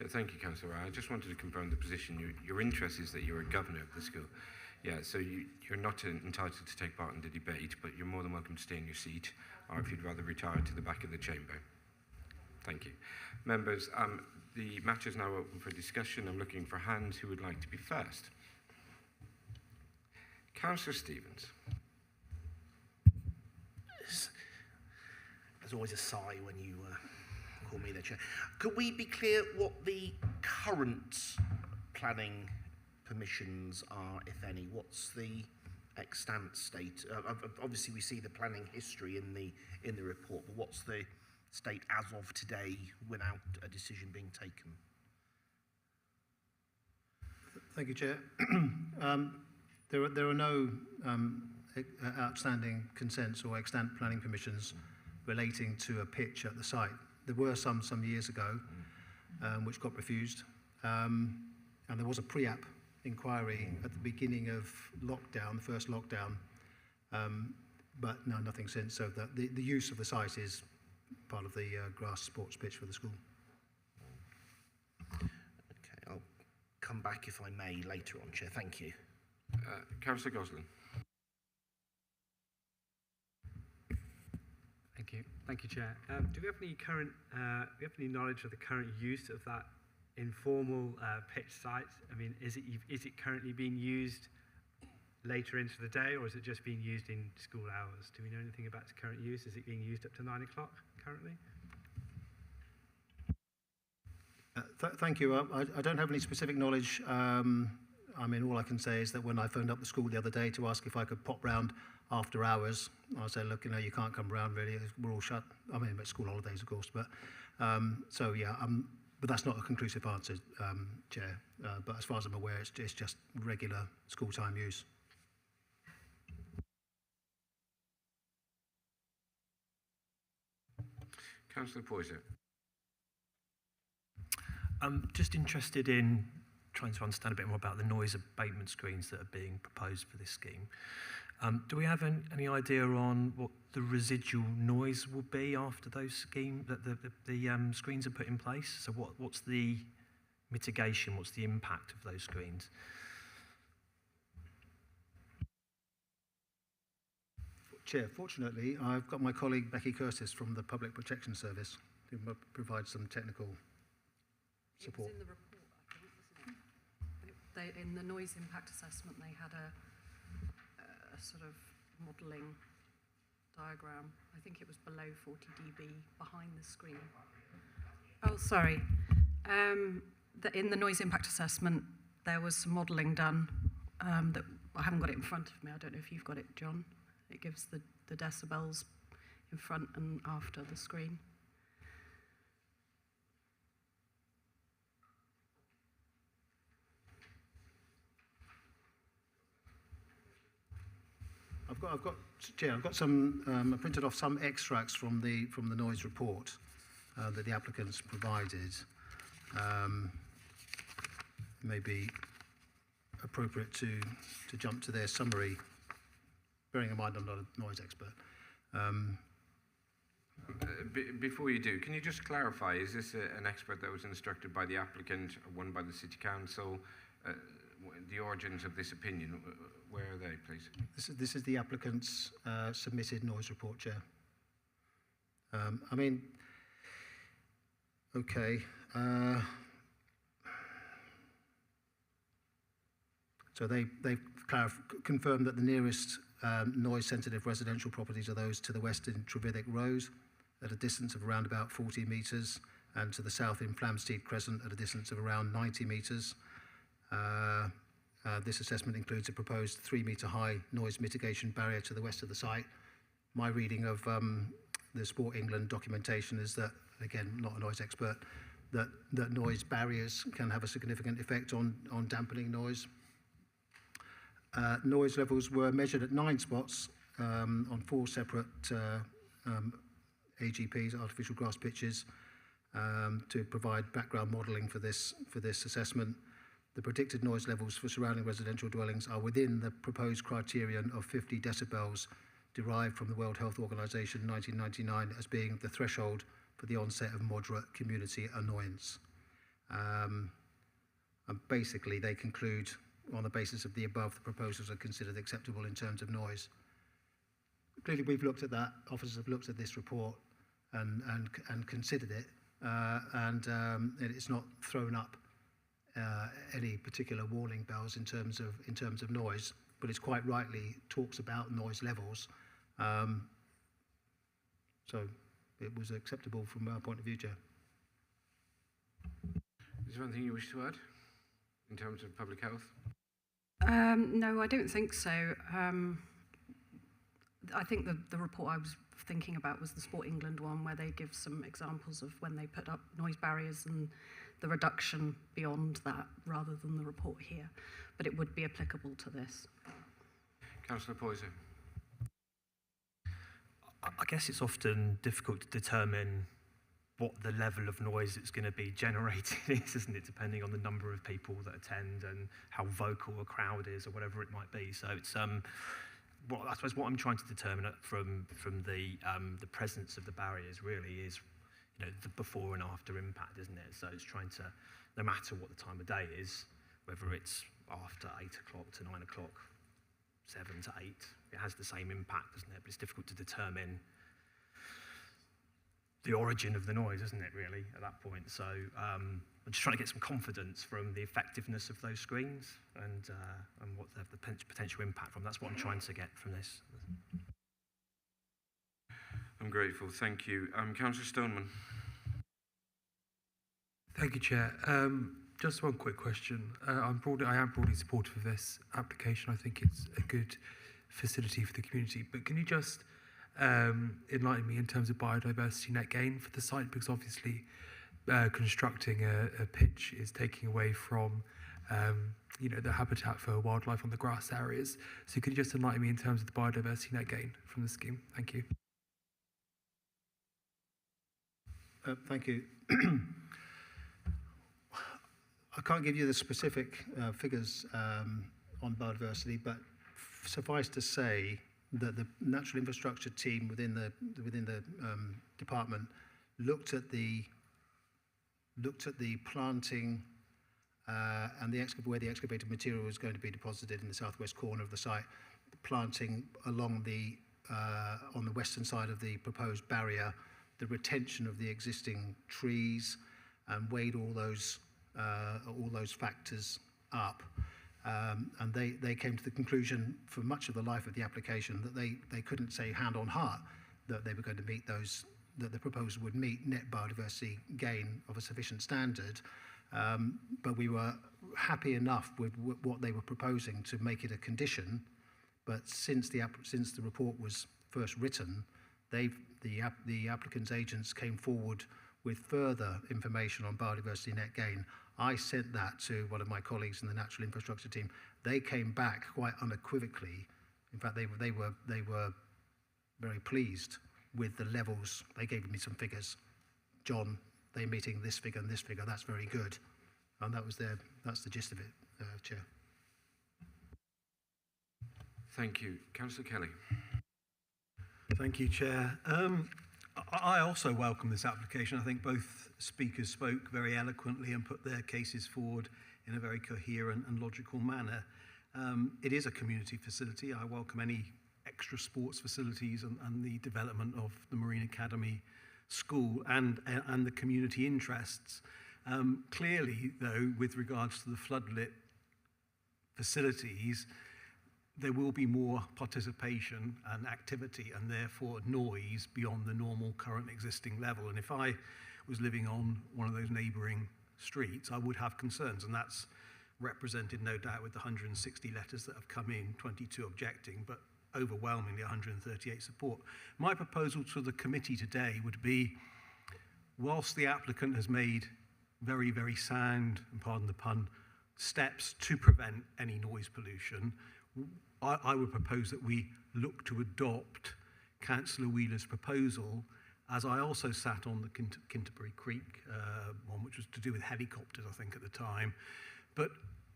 Speaker 1: Yeah, thank you, Councillor Riley. I just wanted to confirm the position. Your interest is that you're a governor of the school. Yeah, so you're not entitled to take part in the debate, but you're more than welcome to stay in your seat, or if you'd rather retire to the back of the chamber. Thank you. Members, the matter is now open for discussion. I'm looking for hands who would like to be first. Councillor Stevens.
Speaker 5: There's always a sigh when you call me the chair. Could we be clear what the current planning permissions are, if any? What's the extant state? Obviously, we see the planning history in the report, but what's the state as of today without a decision being taken?
Speaker 3: Thank you, Chair. There are no outstanding consents or extant planning permissions relating to a pitch at the site. There were some years ago, which got refused, and there was a pre-app inquiry at the beginning of lockdown, the first lockdown, but no, nothing since. So the use of the site is part of the grass sports pitch for the school.
Speaker 5: Okay, I'll come back if I may later on, Chair. Thank you.
Speaker 1: Councillor Gosling.
Speaker 9: Thank you, Chair. Do we have any knowledge of the current use of that informal pitch site? I mean, is it currently being used later into the day, or is it just being used in school hours? Do we know anything about its current use? Is it being used up to 9 o'clock currently?
Speaker 3: Thank you. I don't have any specific knowledge. I mean, all I can say is that when I phoned up the school the other day to ask if I could pop round after hours, I said, look, you can't come round really. We're all shut. I mean, it's school holidays, of course. But so yeah, but that's not a conclusive answer, Chair. But as far as I'm aware, it's just regular school time use.
Speaker 1: Councillor Poyser.
Speaker 10: I'm just interested in trying to understand a bit more about the noise abatement screens that are being proposed for this scheme. Do we have any idea on what the residual noise will be after those screens are put in place? So what's the mitigation, what's the impact of those screens?
Speaker 3: Chair, fortunately, I've got my colleague Becky Curtis from the Public Protection Service who will provide some technical support.
Speaker 11: It was in the report, I think, wasn't it? In the noise impact assessment, they had a sort of modelling diagram. I think it was below 40 dB behind the screen. Oh, sorry. In the noise impact assessment, there was some modelling done that I haven't got it in front of me. I don't know if you've got it, John. It gives the decibels in front and after the screen.
Speaker 3: Chair, I've got some. I printed off some extracts from the noise report that the applicants provided. May be appropriate to jump to their summary, bearing in mind I'm not a noise expert.
Speaker 1: Before you do, can you just clarify, is this an expert that was instructed by the applicant or one by the City Council? The origins of this opinion, where are they, please?
Speaker 3: This is the applicant's submitted noise report, Chair. Okay. So they've confirmed that the nearest noise-sensitive residential properties are those to the west in Trevithick Rose at a distance of around about 40 metres, and to the south in Flamsteed Crescent at a distance of around 90 metres. This assessment includes a proposed 3-metre high noise mitigation barrier to the west of the site. My reading of the Sport England documentation is that, again, not a noise expert, that noise barriers can have a significant effect on dampening noise. Noise levels were measured at 9 spots on 4 separate AGPs, artificial grass pitches, to provide background modelling for this assessment. The predicted noise levels for surrounding residential dwellings are within the proposed criterion of 50 decibels derived from the World Health Organization 1999 as being the threshold for the onset of moderate community annoyance. And basically, they conclude, on the basis of the above, the proposals are considered acceptable in terms of noise. Clearly, we've looked at that. Officers have looked at this report and considered it, and it's not thrown up any particular warning bells in terms of noise, but it's quite rightly talks about noise levels. So it was acceptable from our point of view, Chair.
Speaker 1: Is there anything you wish to add in terms of public health?
Speaker 11: No, I don't think so. I think the report I was thinking about was the Sport England one, where they give some examples of when they put up noise barriers and the reduction beyond that, rather than the report here. But it would be applicable to this.
Speaker 1: Councillor Poyser.
Speaker 10: I guess it's often difficult to determine what the level of noise that's going to be generated is, isn't it, depending on the number of people that attend and how vocal a crowd is or whatever it might be. So it's well, I suppose what I'm trying to determine from the presence of the barriers really is, you know, the before and after impact, isn't it? So it's trying to, no matter what the time of day is, whether it's after 8 o'clock to 9 o'clock, 7 to 8, it has the same impact, doesn't it? But it's difficult to determine the origin of the noise, isn't it, really, at that point? So I'm just trying to get some confidence from the effectiveness of those screens and what the potential impact from. That's what I'm trying to get from this.
Speaker 1: I'm grateful, thank you. Councillor Stoneman.
Speaker 12: Thank you, Chair. Just one quick question. I am broadly supportive of this application. I think it's a good facility for the community. But can you just enlighten me in terms of biodiversity net gain for the site? Because obviously constructing a pitch is taking away from you know, the habitat for wildlife on the grass areas. So could you just enlighten me in terms of the biodiversity net gain from the scheme? Thank you.
Speaker 3: Thank you. I can't give you the specific figures on biodiversity, but suffice to say that the natural infrastructure team within the department looked at the planting and where the excavated material was going to be deposited in the southwest corner of the site, planting along the on the western side of the proposed barrier, the retention of the existing trees, and weighed all those factors up. And they came to the conclusion for much of the life of the application that they couldn't say hand on heart that they were going to meet those, that the proposal would meet net biodiversity gain of a sufficient standard. But we were happy enough with what they were proposing to make it a condition. But since the report was first written, the applicant's agents came forward with further information on biodiversity net gain. I sent that to one of my colleagues in the natural infrastructure team. They came back quite unequivocally. In fact, they were very pleased with the levels. They gave me some figures. John, they're meeting this figure and this figure. That's very good. And that's the gist of it, Chair.
Speaker 1: Thank you. Councillor Kelly.
Speaker 13: Thank you, Chair. I also welcome this application. I think both speakers spoke very eloquently and put their cases forward in a very coherent and logical manner. It is a community facility. I welcome any extra sports facilities and the development of the Marine Academy School and the community interests. Clearly, though, with regards to the floodlit facilities, there will be more participation and activity and therefore noise beyond the normal current existing level. And if I was living on one of those neighbouring streets, I would have concerns, and that's represented no doubt with the 160 letters that have come in, 22 objecting, but overwhelmingly 138 support. My proposal to the committee today would be, whilst the applicant has made very, very sound, and pardon the pun, steps to prevent any noise pollution, I would propose that we look to adopt Councillor Wheeler's proposal, as I also sat on the Canterbury Creek one, which was to do with helicopters, I think, at the time. But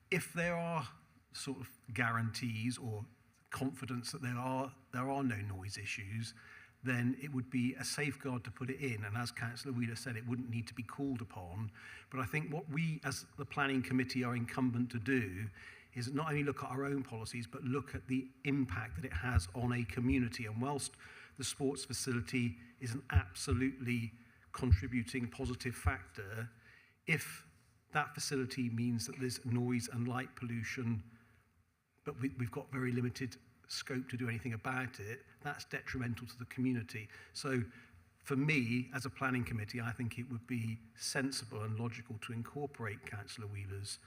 Speaker 13: if there are sort of guarantees or confidence that there are no noise issues, then it would be a safeguard to put it in. And as Councillor Wheeler said, it wouldn't need to be called upon. But I think what we, as the planning committee, are incumbent to do is not only look at our own policies, but look at the impact that it has on a community. And whilst the sports facility is an absolutely contributing positive factor, if that facility means that there's noise and light pollution, but we've got very limited scope to do anything about it, that's detrimental to the community. So for me, as a planning committee, I think it would be sensible and logical to incorporate Councillor Wheeler's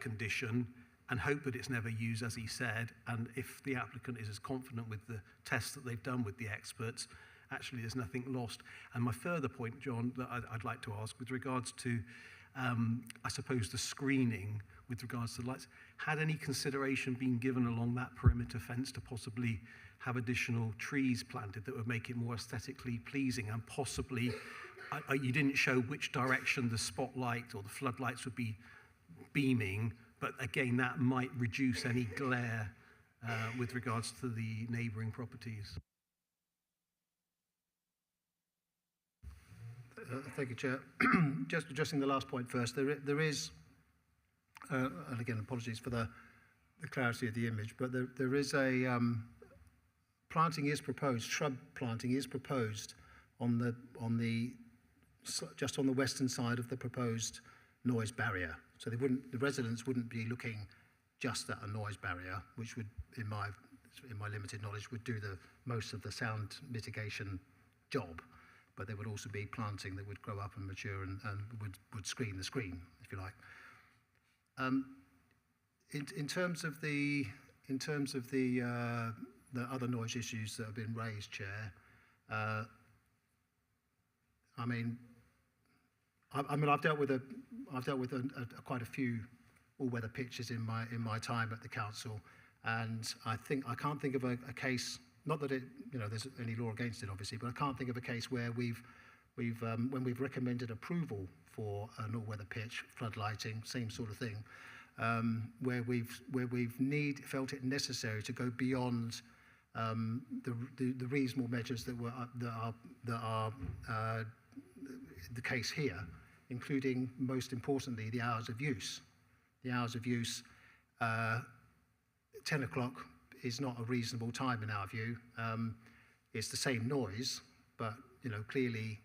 Speaker 13: condition and hope that it's never used, as he said. And if the applicant is as confident with the tests that they've done with the experts, actually there's nothing lost. And my further point, John, that I'd like to ask with regards to, I suppose, the screening with regards to the lights, had any consideration been given along that perimeter fence to possibly have additional trees planted that would make it more aesthetically pleasing, and possibly, you didn't show which direction the spotlight or the floodlights would be beaming, but again, that might reduce any glare with regards to the neighbouring properties.
Speaker 3: Thank you, Chair. Just addressing the last point first, there is, and again, apologies for the clarity of the image, but there is a, planting is proposed, shrub planting is proposed just on the western side of the proposed noise barrier. So the residents wouldn't be looking just at a noise barrier, which would, in my limited knowledge, would do most of the sound mitigation job. But there would also be planting that would grow up and mature and would screen the screen, if you like. In terms of the other noise issues that have been raised, Chair, I've dealt with quite a few all-weather pitches in my time at the council, and I can't think of a case. Not that there's any law against it, obviously, but I can't think of a case where when we've recommended approval for an all-weather pitch, floodlighting, same sort of thing, where we've felt it necessary to go beyond the reasonable measures that are the case here, including, most importantly, the hours of use. The hours of use, 10 o'clock is not a reasonable time in our view. It's the same noise, but clearly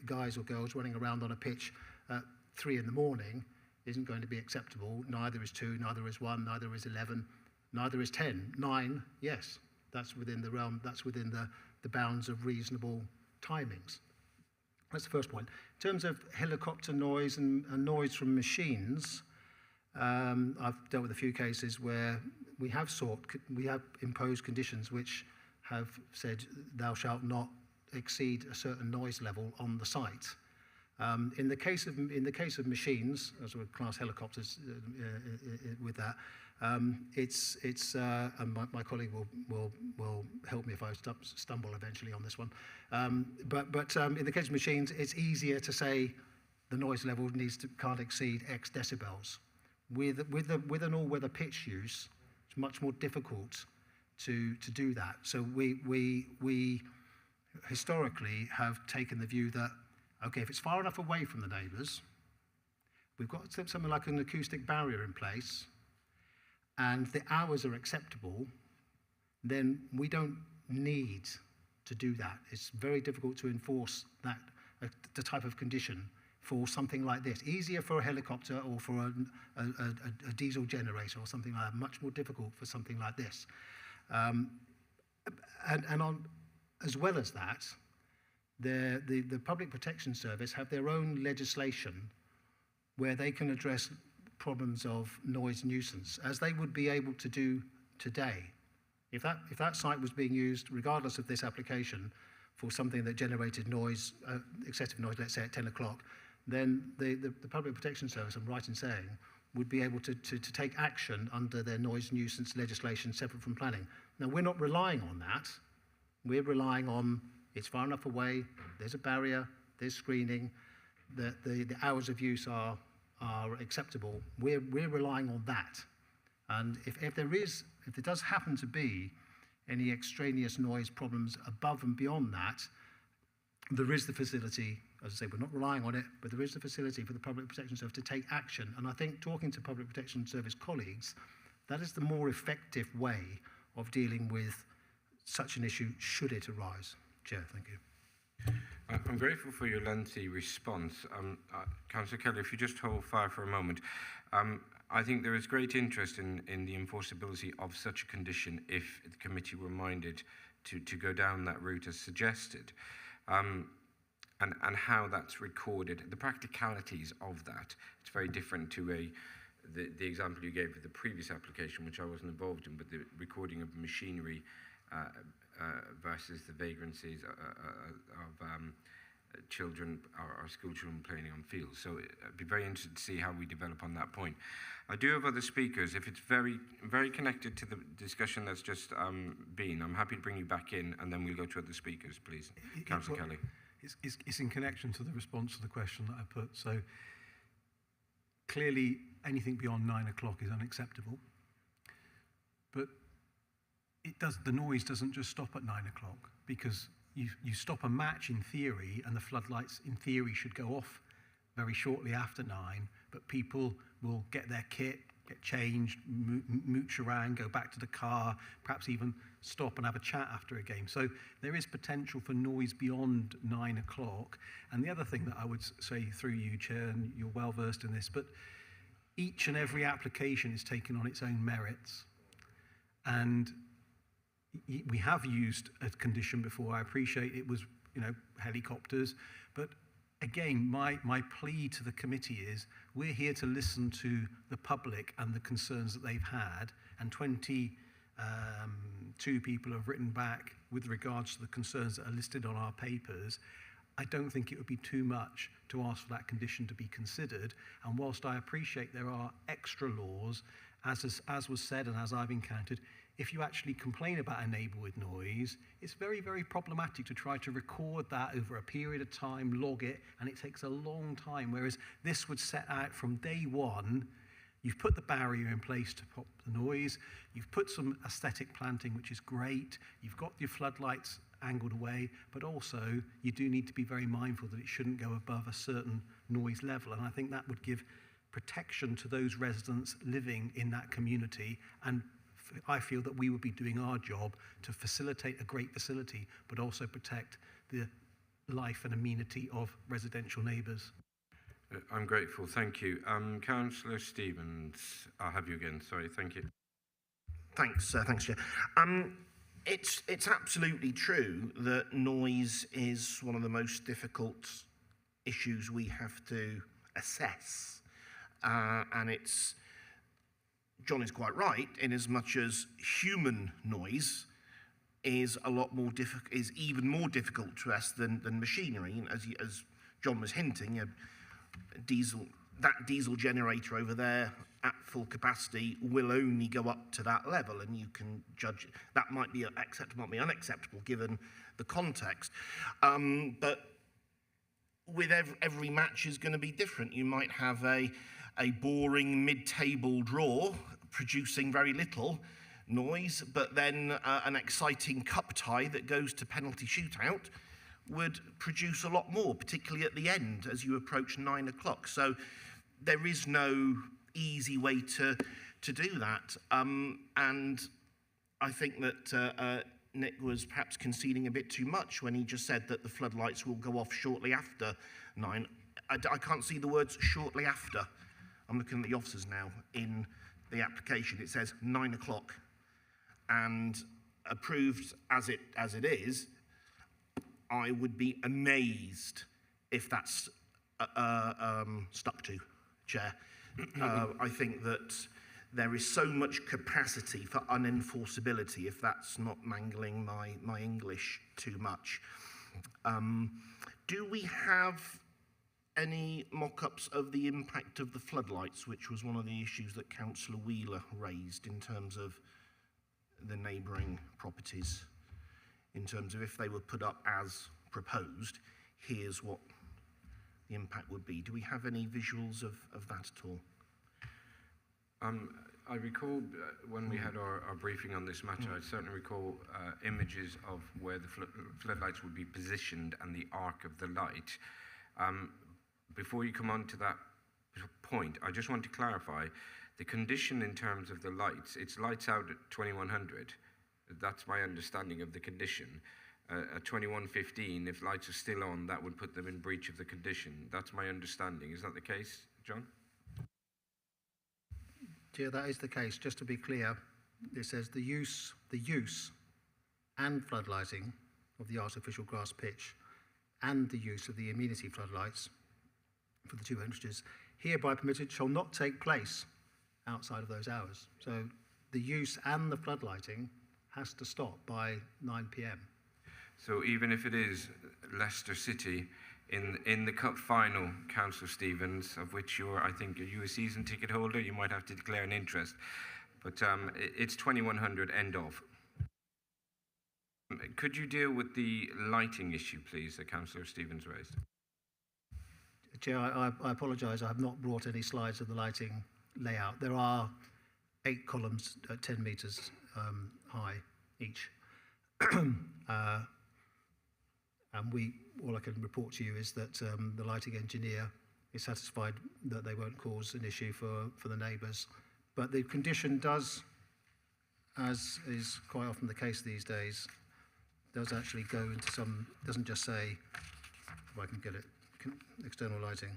Speaker 3: guys or girls running around on a pitch at 3 in the morning isn't going to be acceptable. Neither is 2, neither is 1, neither is 11, neither is 10. 9, yes, that's within the realm, that's within the bounds of reasonable timings. That's the first point. In terms of helicopter noise and noise from machines, I've dealt with a few cases where we have imposed conditions which have said thou shalt not exceed a certain noise level on the site. In the case of machines, as we class helicopters with that, and my colleague will help me if I stumble eventually on this one. But in the case of machines, it's easier to say the noise level can't exceed X decibels. With an all-weather pitch use, it's much more difficult to do that. So we historically have taken the view that, okay, if it's far enough away from the neighbours, we've got something like an acoustic barrier in place, and the hours are acceptable, then we don't need to do that. It's very difficult to enforce that the type of condition for something like this. Easier for a helicopter or for a diesel generator or something like that. Much more difficult for something like this. As well as that, the Public Protection Service have their own legislation where they can address problems of noise nuisance, as they would be able to do today. If that site was being used, regardless of this application, for something that generated noise, excessive noise, let's say at 10 o'clock, then the Public Protection Service, I'm right in saying, would be able to take action under their noise nuisance legislation separate from planning. Now, we're not relying on that. We're relying on it's far enough away, there's a barrier, there's screening, the hours of use are acceptable. We're relying on that. And if there does happen to be any extraneous noise problems above and beyond that, there is the facility, as I say, we're not relying on it, but there is the facility for the Public Protection Service to take action. And I think talking to Public Protection Service colleagues, that is the more effective way of dealing with such an issue should it arise. Chair, thank you.
Speaker 1: I'm grateful for your lengthy response. Councillor Kelly, if you just hold fire for a moment. I think there is great interest in the enforceability of such a condition if the committee were minded to go down that route as suggested, and how that's recorded, the practicalities of that. It's very different to the example you gave of the previous application, which I wasn't involved in, but the recording of machinery versus the vagrancies of children, our school children playing on fields. So I'd be very interested to see how we develop on that point. I do have other speakers. If it's very, very connected to the discussion that's just been, I'm happy to bring you back in, and then we'll go to other speakers, please. Councillor Kelly.
Speaker 13: It's in connection to the response to the question that I put. So clearly, anything beyond 9 o'clock is unacceptable. But the noise doesn't just stop at 9 o'clock, because you stop a match in theory, and the floodlights in theory should go off very shortly after 9, but people will get their kit, get changed, mooch around, go back to the car, perhaps even stop and have a chat after a game. So there is potential for noise beyond 9 o'clock. And the other thing that I would say through you, Chair, and you're well versed in this, but each and every application is taken on its own merits. And we have used a condition before. I appreciate it was, helicopters, but again, my plea to the committee is we're here to listen to the public and the concerns that they've had, and 22 people have written back with regards to the concerns that are listed on our papers. I don't think it would be too much to ask for that condition to be considered. And whilst I appreciate there are extra laws, as was said and as I've encountered, if you actually complain about a neighbour with noise, it's very, very problematic to try to record that over a period of time, log it, and it takes a long time. Whereas this would set out from day one, you've put the barrier in place to pop the noise, you've put some aesthetic planting, which is great, you've got your floodlights angled away, but also you do need to be very mindful that it shouldn't go above a certain noise level. And I think that would give protection to those residents living in that community, and I feel that we would be doing our job to facilitate a great facility, but also protect the life and amenity of residential neighbours.
Speaker 1: I'm grateful, thank you. Councillor Stevens, I'll have you again, sorry, thank you.
Speaker 5: Thanks, Chair. It's absolutely true that noise is one of the most difficult issues we have to assess. And John is quite right, in as much as human noise is even more difficult to assess than machinery. And as John was hinting, that diesel generator over there at full capacity will only go up to that level, and you can judge that might be acceptable, might be unacceptable given the context. But with every match is going to be different. You might have a boring mid-table draw producing very little noise, but then an exciting cup tie that goes to penalty shootout would produce a lot more, particularly at the end as you approach 9 o'clock. So there is no easy way to do that. And I think that Nick was perhaps conceding a bit too much when he just said that the floodlights will go off shortly after 9. I can't see the words shortly after. I'm looking at the officers now in the application. It says 9 o'clock. And approved as it is, I would be amazed if that's stuck to, Chair. I think that there is so much capacity for unenforceability, if that's not mangling my English too much. Do we have any mock-ups of the impact of the floodlights, which was one of the issues that Councillor Wheeler raised in terms of the neighbouring properties, in terms of if they were put up as proposed, here's what the impact would be. Do we have any visuals of that at all?
Speaker 1: I recall when we had our briefing on this matter, I certainly recall images of where the floodlights would be positioned and the arc of the light. Before you come on to that point, I just want to clarify the condition in terms of the lights. It's lights out at 2100. That's my understanding of the condition. At 2115, if lights are still on, that would put them in breach of the condition. That's my understanding. Is that the case, John?
Speaker 3: Chair, that is the case. Just to be clear, it says the use and floodlighting of the artificial grass pitch and the use of the amenity floodlights for the 2 entrances hereby permitted shall not take place outside of those hours. So the use and the floodlighting has to stop by 9 p.m.
Speaker 1: So even if it is Leicester City in the cup final, Councillor Stevens, of which I think you're a season ticket holder, you might have to declare an interest, but it's 2100 end of. Could you deal with the lighting issue, please, that Councillor Stevens raised?
Speaker 3: Chair, I apologise, I have not brought any slides of the lighting layout. There are 8 columns at 10 metres high each. And all I can report to you is that the lighting engineer is satisfied that they won't cause an issue for the neighbours. But the condition does, as is quite often the case these days, does actually go into some, doesn't just say, if I can get it, external lighting.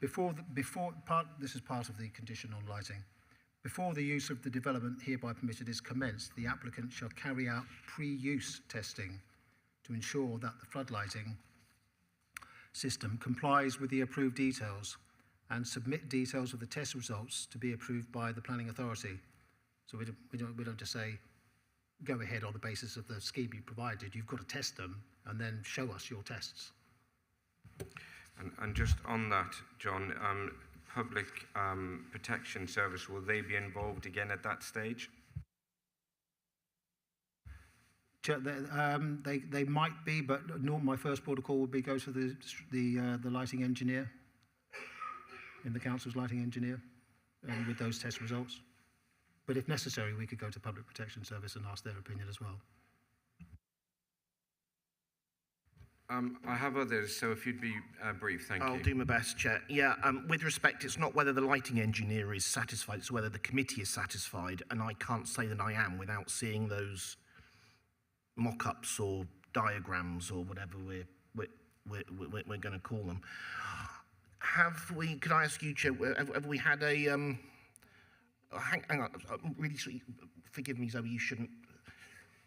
Speaker 3: This is part of the condition on lighting. Before the use of the development hereby permitted is commenced, the applicant shall carry out pre-use testing to ensure that the floodlighting system complies with the approved details and submit details of the test results to be approved by the planning authority. So we don't just say, go ahead on the basis of the scheme you provided. You've got to test them and then show us your tests.
Speaker 1: And just on that, John, Public Protection Service, will they be involved again at that stage?
Speaker 3: They might be, but my first protocol would be go to the lighting engineer, in the council's lighting engineer, and with those test results. But if necessary, we could go to Public Protection Service and ask their opinion as well.
Speaker 1: I have others, so if you'd be brief, thank you.
Speaker 5: I'll do my best, Chair. Yeah, with respect, it's not whether the lighting engineer is satisfied, it's whether the committee is satisfied, and I can't say that I am without seeing those mock-ups or diagrams or whatever we're going to call them. Could I ask you, Chair, have we had a, hang on, really sorry, forgive me, Zoe, you shouldn't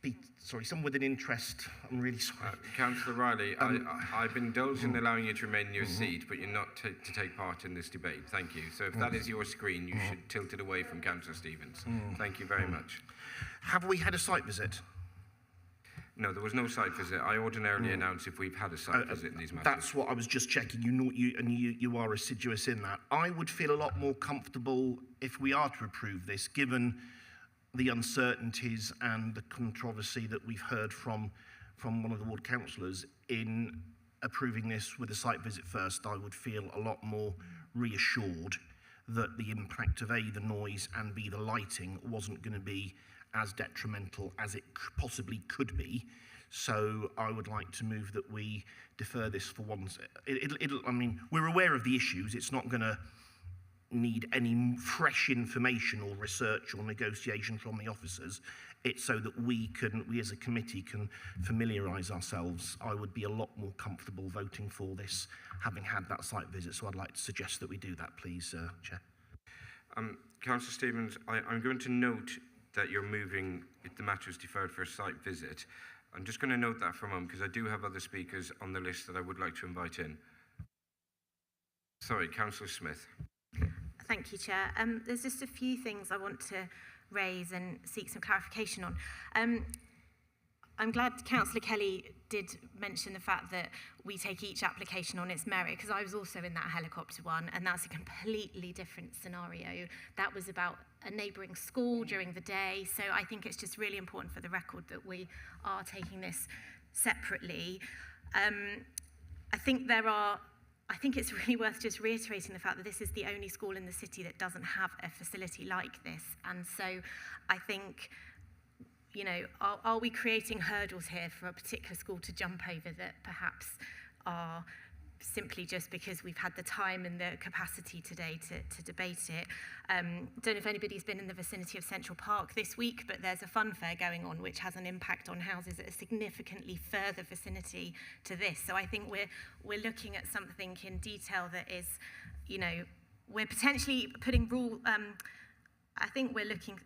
Speaker 5: be, sorry, someone with an interest, I'm really sorry.
Speaker 1: Councillor Riley, I've indulged in allowing you to remain in your seat, but you're not to take part in this debate. Thank you. So if that is your screen, you should tilt it away from Councillor Stevens. Thank you very much.
Speaker 5: Have we had a site visit?
Speaker 1: No, there was no site visit. I ordinarily announce if we've had a site visit in these matters.
Speaker 5: That's what I was just checking. You are assiduous in that. I would feel a lot more comfortable if we are to approve this, given the uncertainties and the controversy that we've heard from one of the ward councillors in approving this with a site visit first. I would feel a lot more reassured that the impact of A, the noise, and B, the lighting wasn't going to be as detrimental as it possibly could be. So I would like to move that we defer this for once. I mean, we're aware of the issues. It's not going to need any fresh information or research or negotiation from the officers. It's so that we as a committee can familiarise ourselves. I would be a lot more comfortable voting for this, having had that site visit. So I'd like to suggest that we do that, please, Chair.
Speaker 1: Councillor Stevens, I'm going to note that you're moving, if the matter is deferred for a site visit. I'm just going to note that for a moment because I do have other speakers on the list that I would like to invite in. Sorry, Councillor Smith.
Speaker 14: Thank you, Chair. There's just a few things I want to raise and seek some clarification on. I'm glad Councillor Kelly did mention the fact that we take each application on its merit, because I was also in that helicopter one, and that's a completely different scenario. That was about a neighbouring school during the day, so I think it's just really important for the record that we are taking this separately. I think it's really worth just reiterating the fact that this is the only school in the city that doesn't have a facility like this, and so I think, you know, are we creating hurdles here for a particular school to jump over that perhaps are simply just because we've had the time and the capacity today to debate it? Don't know if anybody's been in the vicinity of Central Park this week, but there's a fun fair going on which has an impact on houses at a significantly further vicinity to this. So I think we're looking at something in detail that is, you know, we're potentially putting I think we're looking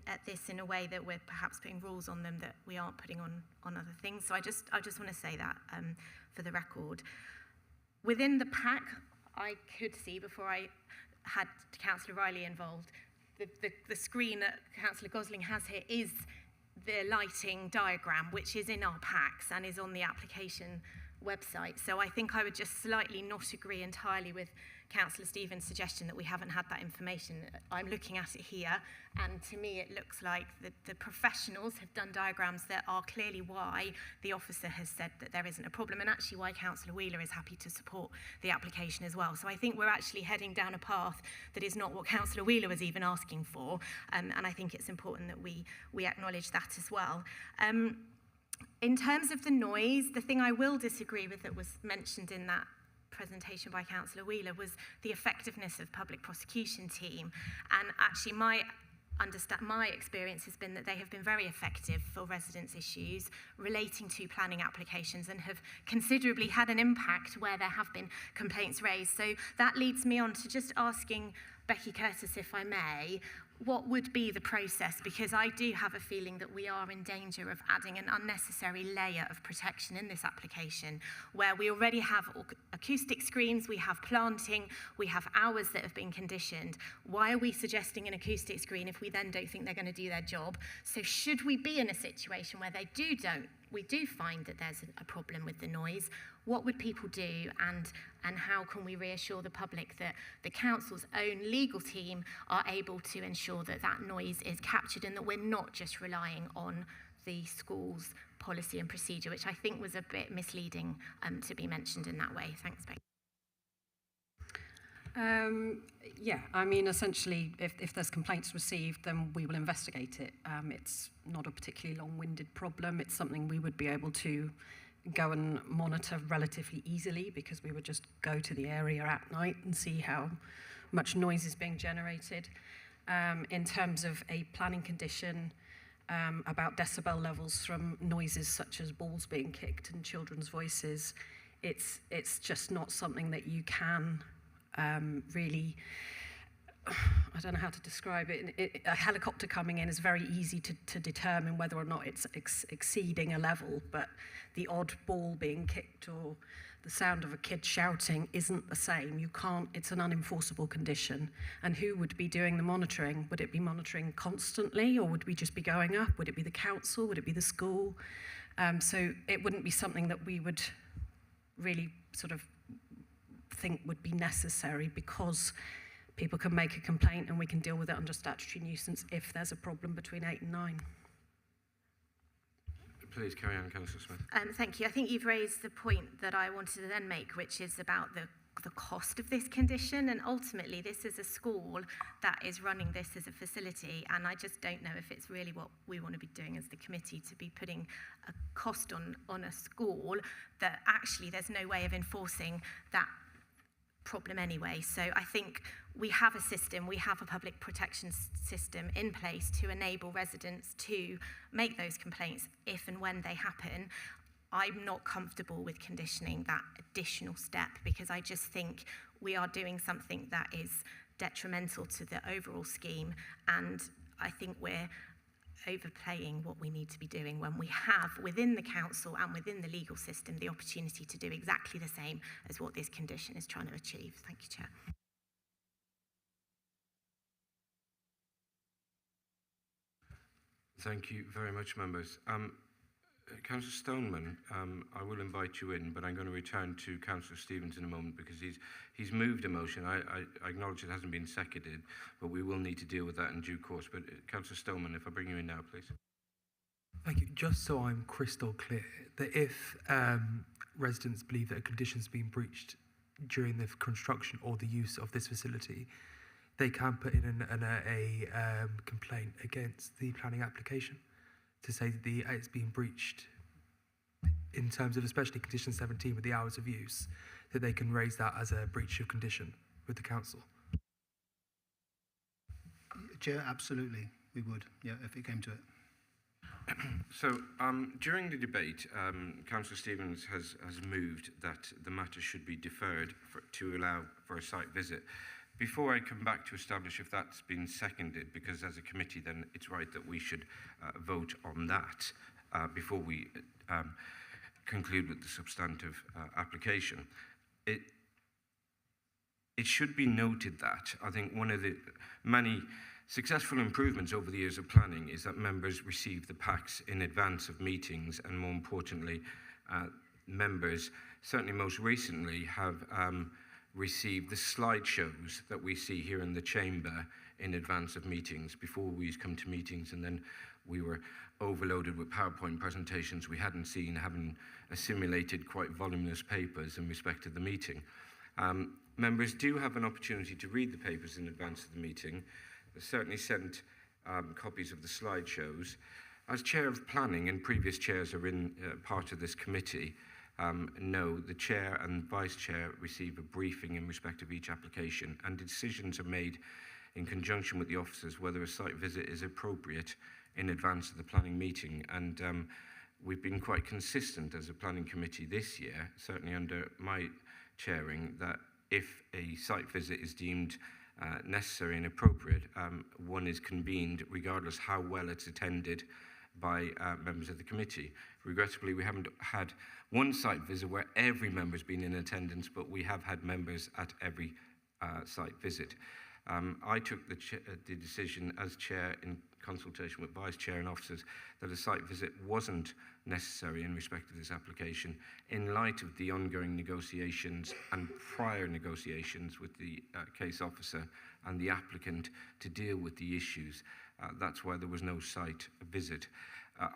Speaker 14: at this in a way that we're perhaps putting rules on them that we aren't putting on other things. So I just want to say that for the record. Within the pack, I could see, before I had Councillor Riley involved, the screen that Councillor Gosling has here is the lighting diagram, which is in our packs and is on the application website. So I think I would just slightly not agree entirely with Councillor Stevens' suggestion that we haven't had that information. I'm looking at it here, and to me it looks like the professionals have done diagrams that are clearly why the officer has said that there isn't a problem, and actually why Councillor Wheeler is happy to support the application as well. So I think we're actually heading down a path that is not what Councillor Wheeler was even asking for, and I think it's important that we acknowledge that as well. In terms of the noise, the thing I will disagree with that was mentioned in that presentation by Councillor Wheeler was the effectiveness of public prosecution team. And actually my experience has been that they have been very effective for residents' issues relating to planning applications and have considerably had an impact where there have been complaints raised. So that leads me on to just asking Becky Curtis, if I may, what would be the process? Because I do have a feeling that we are in danger of adding an unnecessary layer of protection in this application, where we already have acoustic screens, we have planting, we have hours that have been conditioned. Why are we suggesting an acoustic screen if we then don't think they're going to do their job? So should we be in a situation where we do find that there's a problem with the noise, what would people do, and how can we reassure the public that the council's own legal team are able to ensure that that noise is captured and that we're not just relying on the school's policy and procedure, which I think was a bit misleading to be mentioned in that way. Thanks, Becky.
Speaker 11: Yeah, I mean, essentially, if there's complaints received, then we will investigate it. It's not a particularly long-winded problem. It's something we would be able to go and monitor relatively easily because we would just go to the area at night and see how much noise is being generated. In terms of a planning condition about decibel levels from noises such as balls being kicked and children's voices, it's just not something that you can really, I don't know how to describe it. A helicopter coming in is very easy to determine whether or not it's exceeding a level, but the odd ball being kicked or the sound of a kid shouting isn't the same. You can't, it's an unenforceable condition. And who would be doing the monitoring? Would it be monitoring constantly, or would we just be going up? Would it be the council? Would it be the school? So it wouldn't be something that we would really sort of think would be necessary, because people can make a complaint and we can deal with it under statutory nuisance if there's a problem between 8 and 9.
Speaker 1: Please carry on, Councillor Smith.
Speaker 14: Thank you. I think you've raised the point that I wanted to then make, which is about the cost of this condition. And ultimately, this is a school that is running this as a facility. And I just don't know if it's really what we want to be doing as the committee, to be putting a cost on a school that actually there's no way of enforcing that problem anyway. So I think we have a system, we have a public protection system in place to enable residents to make those complaints if and when they happen. I'm not comfortable with conditioning that additional step, because I just think we are doing something that is detrimental to the overall scheme, and I think we're overplaying what we need to be doing when we have within the council and within the legal system the opportunity to do exactly the same as what this condition is trying to achieve. Thank you, Chair.
Speaker 1: Thank you very much, members. Councillor Stoneman, I will invite you in, but I'm going to return to Councillor Stevens in a moment, because he's moved a motion. I acknowledge it hasn't been seconded, but we will need to deal with that in due course. But Councillor Stoneman, if I bring you in now, please.
Speaker 12: Thank you. Just so I'm crystal clear, that if residents believe that a condition's been breached during the construction or the use of this facility, they can put in a complaint against the planning application to say that it's been breached in terms of, especially condition 17 with the hours of use, that they can raise that as a breach of condition with the council.
Speaker 3: Chair, absolutely, we would, yeah, if it came to it.
Speaker 1: So during the debate, Councillor Stevens has moved that the matter should be deferred to allow for a site visit. Before I come back to establish if that's been seconded, because as a committee then it's right that we should vote on that before we conclude with the substantive application. It should be noted that I think one of the many successful improvements over the years of planning is that members receive the packs in advance of meetings, and more importantly, members, certainly most recently, have receive the slideshows that we see here in the chamber in advance of meetings, before we used to come to meetings and then we were overloaded with PowerPoint presentations we hadn't seen, having assimilated quite voluminous papers in respect to the meeting. Members do have an opportunity to read the papers in advance of the meeting. They're certainly sent copies of the slideshows. As chair of planning, and previous chairs are in part of this committee, no, the chair and vice chair receive a briefing in respect of each application, and decisions are made in conjunction with the officers whether a site visit is appropriate in advance of the planning meeting. And we've been quite consistent as a planning committee this year, certainly under my chairing, that if a site visit is deemed necessary and appropriate, one is convened regardless how well it's attended by members of the committee. Regrettably, we haven't had one site visit where every member's been in attendance, but we have had members at every site visit. I took the decision as chair, in consultation with vice chair and officers, that a site visit wasn't necessary in respect of this application, in light of the ongoing negotiations and prior negotiations with the case officer and the applicant to deal with the issues. That's why there was no site visit.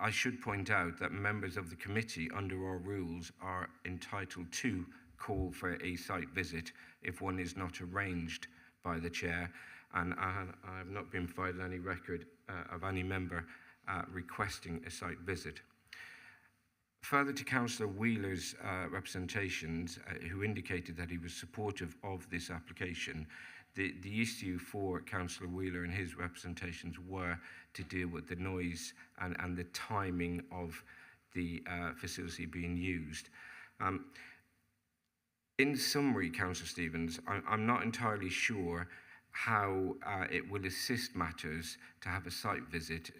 Speaker 1: I should point out that members of the committee, under our rules, are entitled to call for a site visit if one is not arranged by the chair, and I have not been provided any record of any member requesting a site visit. Further to Councillor Wheeler's representations, who indicated that he was supportive of this application, the issue for Councillor Wheeler and his representations were to deal with the noise and the timing of the facility being used. In summary, Councillor Stevens, I'm not entirely sure how it will assist matters to have a site visit.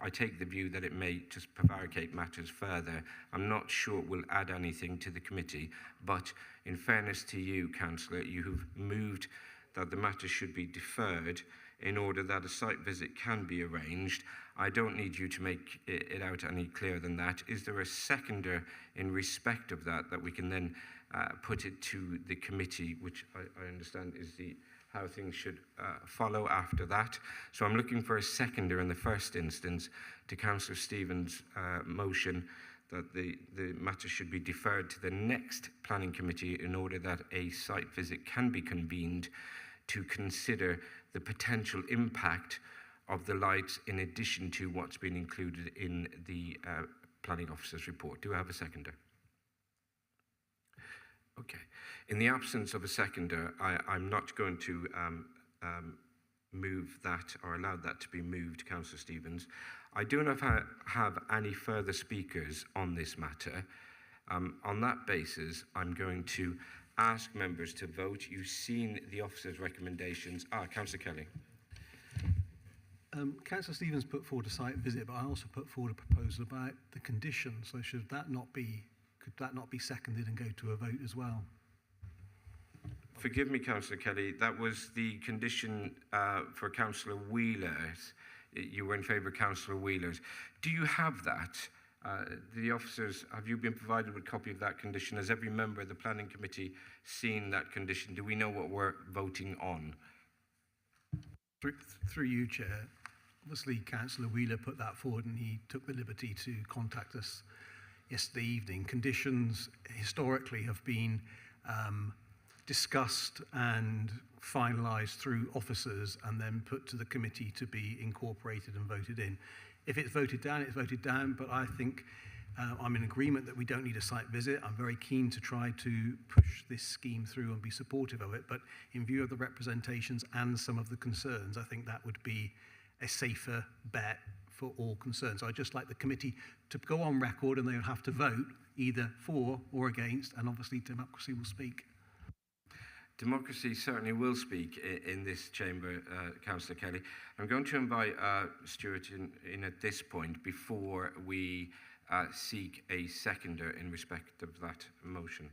Speaker 1: I take the view that it may just prevaricate matters further. I'm not sure it will add anything to the committee, but in fairness to you, Councillor, you have moved that the matter should be deferred in order that a site visit can be arranged. I don't need you to make it out any clearer than that. Is there a seconder in respect of that we can then put it to the committee, which I understand is how things should follow after that? So I'm looking for a seconder in the first instance to Councillor Stevens' motion that the matter should be deferred to the next planning committee in order that a site visit can be convened to consider the potential impact of the lights in addition to what's been included in the planning officer's report. Do I have a seconder? Okay. In the absence of a seconder, I'm not going to move that or allow that to be moved, Councillor Stevens. I do not have any further speakers on this matter. On that basis, I'm going to ask members to vote. You've seen the officer's recommendations. Councillor Kelly.
Speaker 13: Councillor Stevens put forward a site visit, but I also put forward a proposal about the conditions. So could that not be seconded and go to a vote as well?
Speaker 1: Forgive me, Councillor Kelly. That was the condition for Councillor Wheeler's. You were in favour of Councillor Wheeler's. Do you have that? The officers, have you been provided with a copy of that condition? Has every member of the planning committee seen that condition? Do we know what we're voting on?
Speaker 13: Through you, Chair. Obviously, Councillor Wheeler put that forward and he took the liberty to contact us yesterday evening. Conditions historically have been discussed and finalised through officers and then put to the committee to be incorporated and voted in. If it's voted down, it's voted down, but I think I'm in agreement that we don't need a site visit. I'm very keen to try to push this scheme through and be supportive of it, but in view of the representations and some of the concerns, I think that would be a safer bet for all concerned. So I'd just like the committee to go on record and they would have to vote either for or against, and obviously democracy will speak.
Speaker 1: Democracy certainly will speak in this chamber, Councillor Kelly. I'm going to invite Stuart in at this point before we seek a seconder in respect of that motion.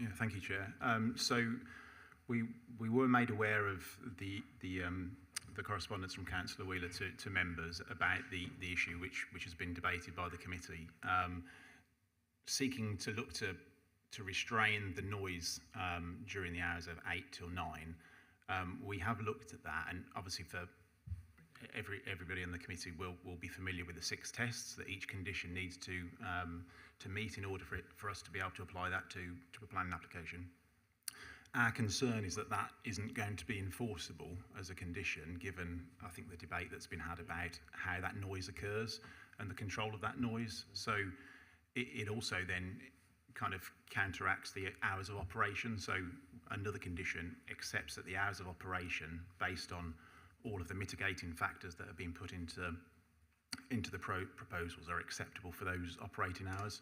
Speaker 15: Yeah, thank you, Chair. So we were made aware of the correspondence from Councillor Wheeler to members about the issue which has been debated by the committee, seeking to look to restrain the noise during the hours of 8 till 9. We have looked at that, and obviously for everybody in the committee will be familiar with the 6 tests that each condition needs to meet in order for us to be able to apply that to a planning application. Our concern is that that isn't going to be enforceable as a condition, given, I think, the debate that's been had about how that noise occurs and the control of that noise. So it also then kind of counteracts the hours of operation. So another condition accepts that the hours of operation, based on all of the mitigating factors that have been put into the proposals, are acceptable for those operating hours.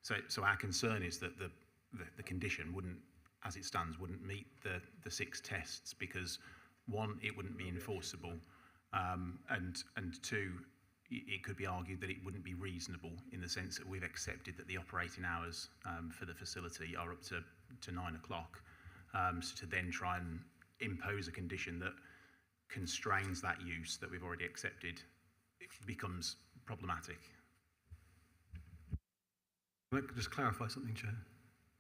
Speaker 15: So our concern is that the condition wouldn't, as it stands, wouldn't meet the 6 tests because, one, it wouldn't be enforceable, and two, it could be argued that it wouldn't be reasonable in the sense that we've accepted that the operating hours for the facility are up to 9 o'clock. So to then try and impose a condition that constrains that use that we've already accepted, it becomes problematic.
Speaker 13: Can I just clarify something, Chair?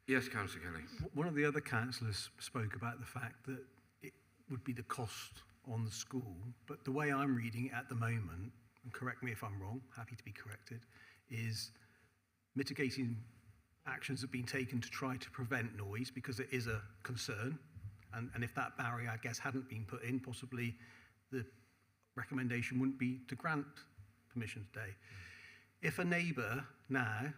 Speaker 1: Yes, Councillor Kelly.
Speaker 13: One of the other councillors spoke about the fact that it would be the cost on the school, but the way I'm reading it at the moment, and correct me if I'm wrong, happy to be corrected, is mitigating actions have been taken to try to prevent noise because it is a concern, and if that barrier, I guess, hadn't been put in, possibly the recommendation wouldn't be to grant permission today. If a neighbour now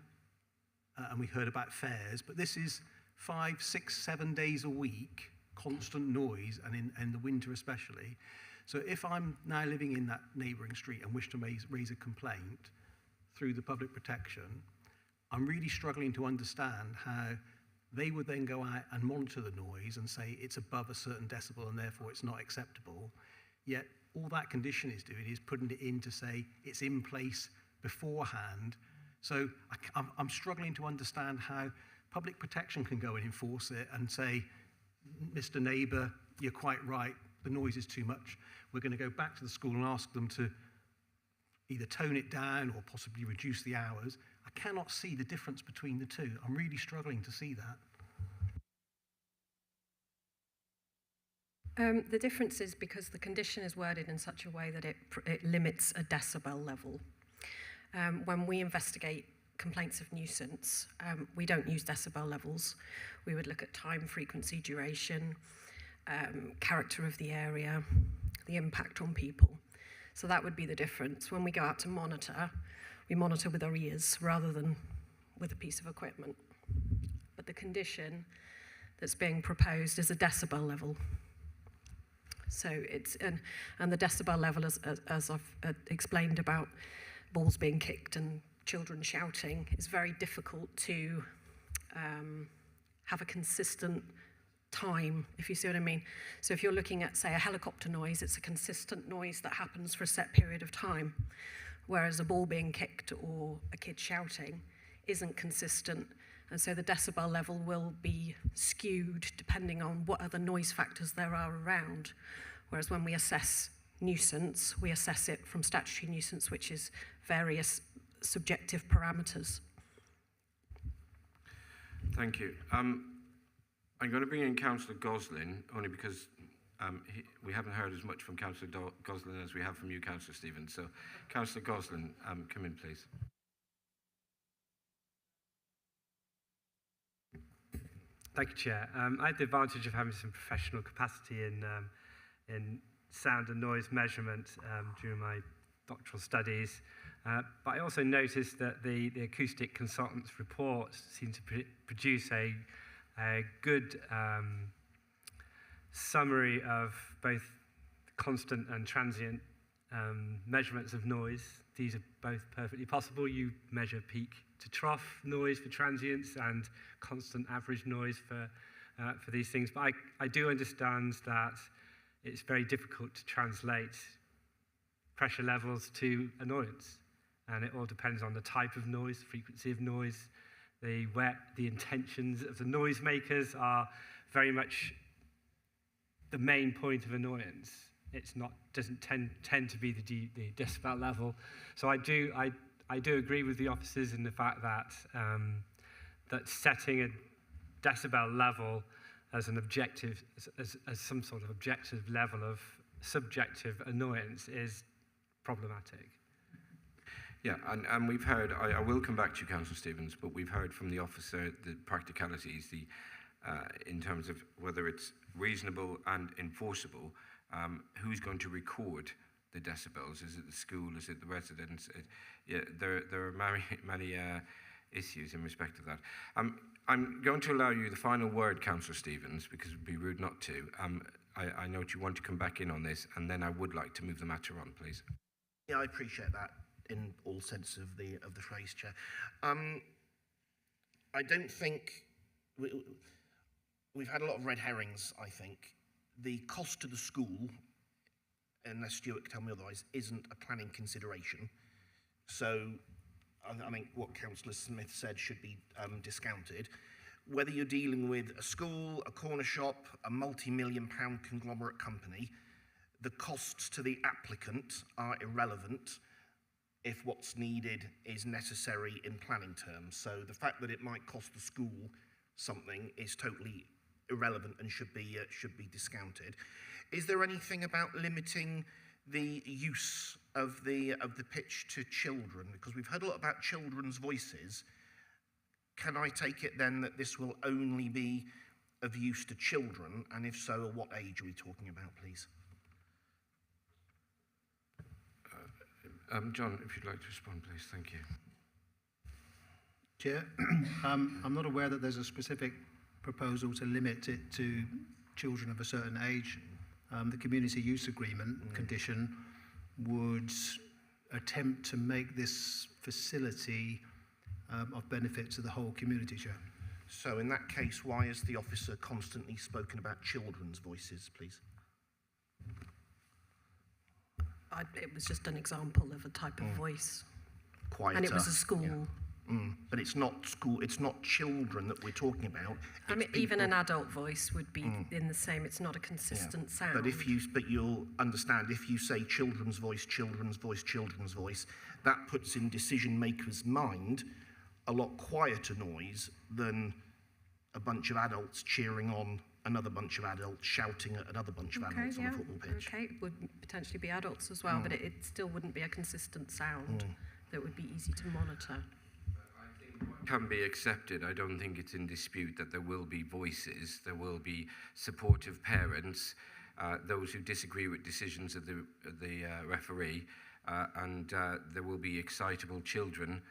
Speaker 13: and we heard about fairs, but this is 5, 6, 7 days a week, constant noise, and in the winter especially. So if I'm now living in that neighbouring street and wish to raise a complaint through the public protection, I'm really struggling to understand how they would then go out and monitor the noise and say it's above a certain decibel and therefore it's not acceptable. Yet all that condition is doing is putting it in to say it's in place beforehand. So I'm struggling to understand how public protection can go and enforce it and say, Mr. Neighbour, you're quite right, the noise is too much. We're going to go back to the school and ask them to either tone it down or possibly reduce the hours. I cannot see the difference between the two. I'm really struggling to see that.
Speaker 11: The difference is because the condition is worded in such a way that it limits a decibel level. When we investigate complaints of nuisance, we don't use decibel levels. We would look at time, frequency, duration, character of the area, the impact on people. So that would be the difference. When we go out to monitor, we monitor with our ears rather than with a piece of equipment. But the condition that's being proposed is a decibel level. So it's, and the decibel level, as I've explained about balls being kicked and children shouting, is very difficult to have a consistent time, if you see what I mean. So if you're looking at, say, a helicopter noise, it's a consistent noise that happens for a set period of time, whereas a ball being kicked or a kid shouting isn't consistent. And so the decibel level will be skewed depending on what other noise factors there are around. Whereas when we assess nuisance, we assess it from statutory nuisance, which is various subjective parameters.
Speaker 1: Thank you. I'm going to bring in Councillor Goslin, only because we haven't heard as much from Councillor Goslin as we have from you, Councillor Stevens. So, Councillor Goslin, come in, please.
Speaker 9: Thank you, Chair. I had the advantage of having some professional capacity in sound and noise measurement during my doctoral studies. But I also noticed that the acoustic consultant's report seemed to produce a good summary of both constant and transient measurements of noise. These are both perfectly possible. You measure peak to trough noise for transients and constant average noise for these things. But I do understand that it's very difficult to translate pressure levels to annoyance. And it all depends on the type of noise, frequency of noise. The intentions of the noisemakers are very much the main point of annoyance. It's not, doesn't tend to be the decibel level. So I do agree with the officers in the fact that that setting a decibel level as an objective, as some sort of objective level of subjective annoyance is problematic.
Speaker 1: Yeah, and we've heard, I will come back to you, Councillor Stevens, but we've heard from the officer the practicalities, in terms of whether it's reasonable and enforceable. Who's going to record the decibels? Is it the school? Is it the residents? Yeah, there are many issues in respect of that. I'm going to allow you the final word, Councillor Stevens, because it would be rude not to. I note you want to come back in on this, and then I would like to move the matter on, please.
Speaker 5: Yeah, I appreciate that in all sense of the phrase, Chair. I don't think we've had a lot of red herrings. I think the cost to the school, unless Stuart can tell me otherwise, isn't a planning consideration. So I think what Councillor Smith said should be discounted. Whether you're dealing with a school, a corner shop, a multi-million-pound conglomerate company, the costs to the applicant are irrelevant if what's needed is necessary in planning terms. So the fact that it might cost the school something is totally irrelevant and should be discounted. Is there anything about limiting the use of the pitch to children? Because we've heard a lot about children's voices. Can I take it then that this will only be of use to children? And if so, at what age are we talking about, please?
Speaker 1: John, if you'd like to respond, please. Thank you.
Speaker 3: Chair, I'm not aware that there's a specific proposal to limit it to children of a certain age. The community use agreement condition would attempt to make this facility of benefit to the whole community, Chair.
Speaker 5: So in that case, why has the officer constantly spoken about children's voices, please?
Speaker 11: It was just an example of a type of voice.
Speaker 5: Quieter.
Speaker 11: And it was a school.
Speaker 5: Yeah. But it's not school, it's not children that we're talking about.
Speaker 11: I mean, even an adult voice would be in the same, it's not a consistent sound.
Speaker 5: But you'll understand, if you say children's voice, children's voice, children's voice, that puts in decision makers' mind a lot quieter noise than a bunch of adults cheering on another bunch of adults shouting at another bunch of adults on a football pitch.
Speaker 11: Okay, it would potentially be adults as well, but it still wouldn't be a consistent sound that would be easy to monitor.
Speaker 1: Can be accepted. I don't think it's in dispute that there will be voices, there will be supportive parents, those who disagree with decisions of the referee, and there will be excitable children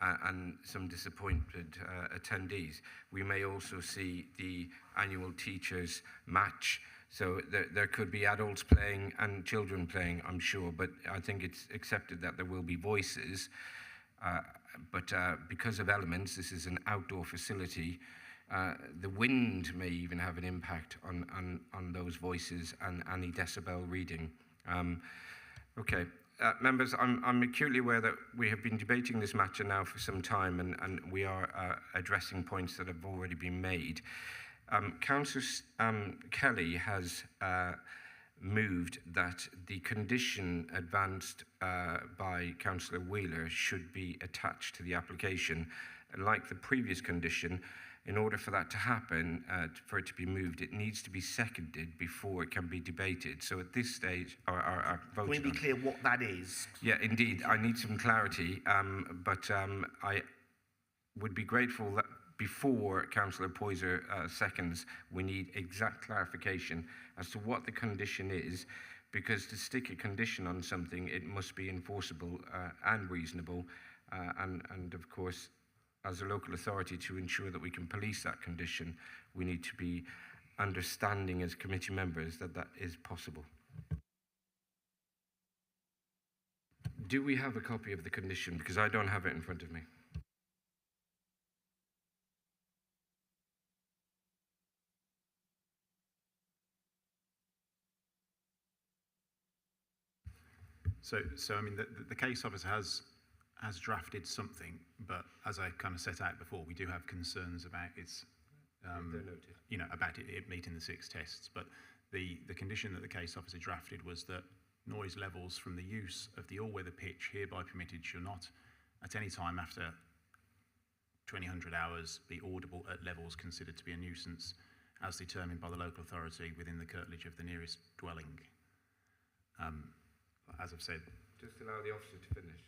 Speaker 1: and some disappointed attendees. We may also see the annual teachers match, so there could be adults playing and children playing, I'm sure, but I think it's accepted that there will be voices. But because of elements, this is an outdoor facility, the wind may even have an impact on those voices and any decibel reading. Okay. Members, I'm acutely aware that we have been debating this matter now for some time, and we are addressing points that have already been made. Councillor Kelly has moved that the condition advanced by Councillor Wheeler should be attached to the application. Like the previous condition, in order for that to happen, for it to be moved, it needs to be seconded before it can be debated. So at this stage, our vote...
Speaker 5: Can we be clear what that is?
Speaker 1: Yeah, indeed. I need some clarity, but I would be grateful that before Councillor Poyser seconds, we need exact clarification as to what the condition is, because to stick a condition on something, it must be enforceable and reasonable, and of course, as a local authority, to ensure that we can police that condition, we need to be understanding as committee members that that is possible. Do we have a copy of the condition? Because I don't have it in front of me.
Speaker 15: So I mean, the case officer has drafted something, but as I kind of set out before, we do have concerns about its, about it meeting the 6 tests. But the condition that the case officer drafted was that noise levels from the use of the all-weather pitch hereby permitted shall not, at any time after 2000 hours, be audible at levels considered to be a nuisance, as determined by the local authority within the curtilage of the nearest dwelling. As I've said,
Speaker 1: just allow the officer to finish.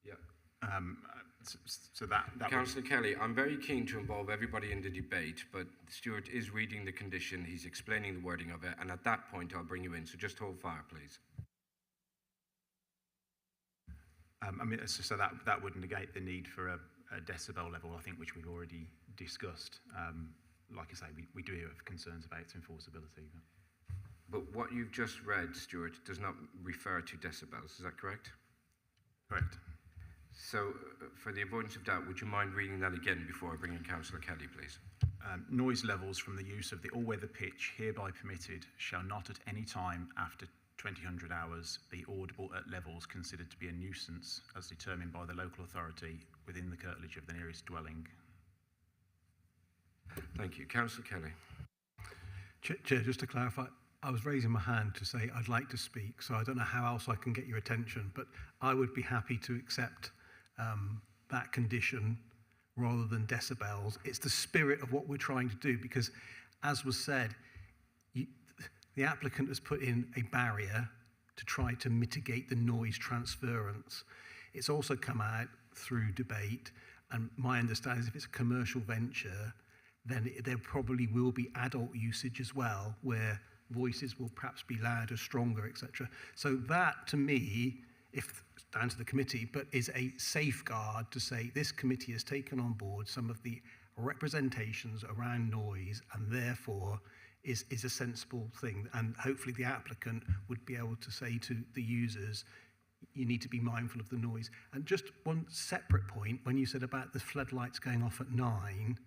Speaker 1: Yeah.
Speaker 15: So that
Speaker 1: Councillor Kelly, I'm very keen to involve everybody in the debate, but Stuart is reading the condition, he's explaining the wording of it, and at that point I'll bring you in, so just hold fire, please.
Speaker 15: I mean, so that would negate the need for a decibel level, I think, which we've already discussed. Like I say, we do have concerns about its enforceability.
Speaker 1: But what you've just read, Stuart, does not refer to decibels, is that correct?
Speaker 15: Correct.
Speaker 1: So, for the avoidance of doubt, would you mind reading that again before I bring in Councillor Kelly, please?
Speaker 15: Noise levels from the use of the all-weather pitch hereby permitted shall not at any time after 2000 hours be audible at levels considered to be a nuisance as determined by the local authority within the curtilage of the nearest dwelling.
Speaker 1: Thank you. Councillor Kelly.
Speaker 7: Chair, just to clarify, I was raising my hand to say I'd like to speak, so I don't know how else I can get your attention, but I would be happy to accept that condition rather than decibels. It's the spirit of what we're trying to do, because as was said, the applicant has put in a barrier to try to mitigate the noise transference. It's also come out through debate, and my understanding is if it's a commercial venture, then there probably will be adult usage as well, where voices will perhaps be louder, stronger, etc. So that, to me, if down to the committee, but is a safeguard to say this committee has taken on board some of the representations around noise and therefore is a sensible thing. And hopefully the applicant would be able to say to the users, you need to be mindful of the noise. And just one separate point, when you said about the floodlights going off at 9,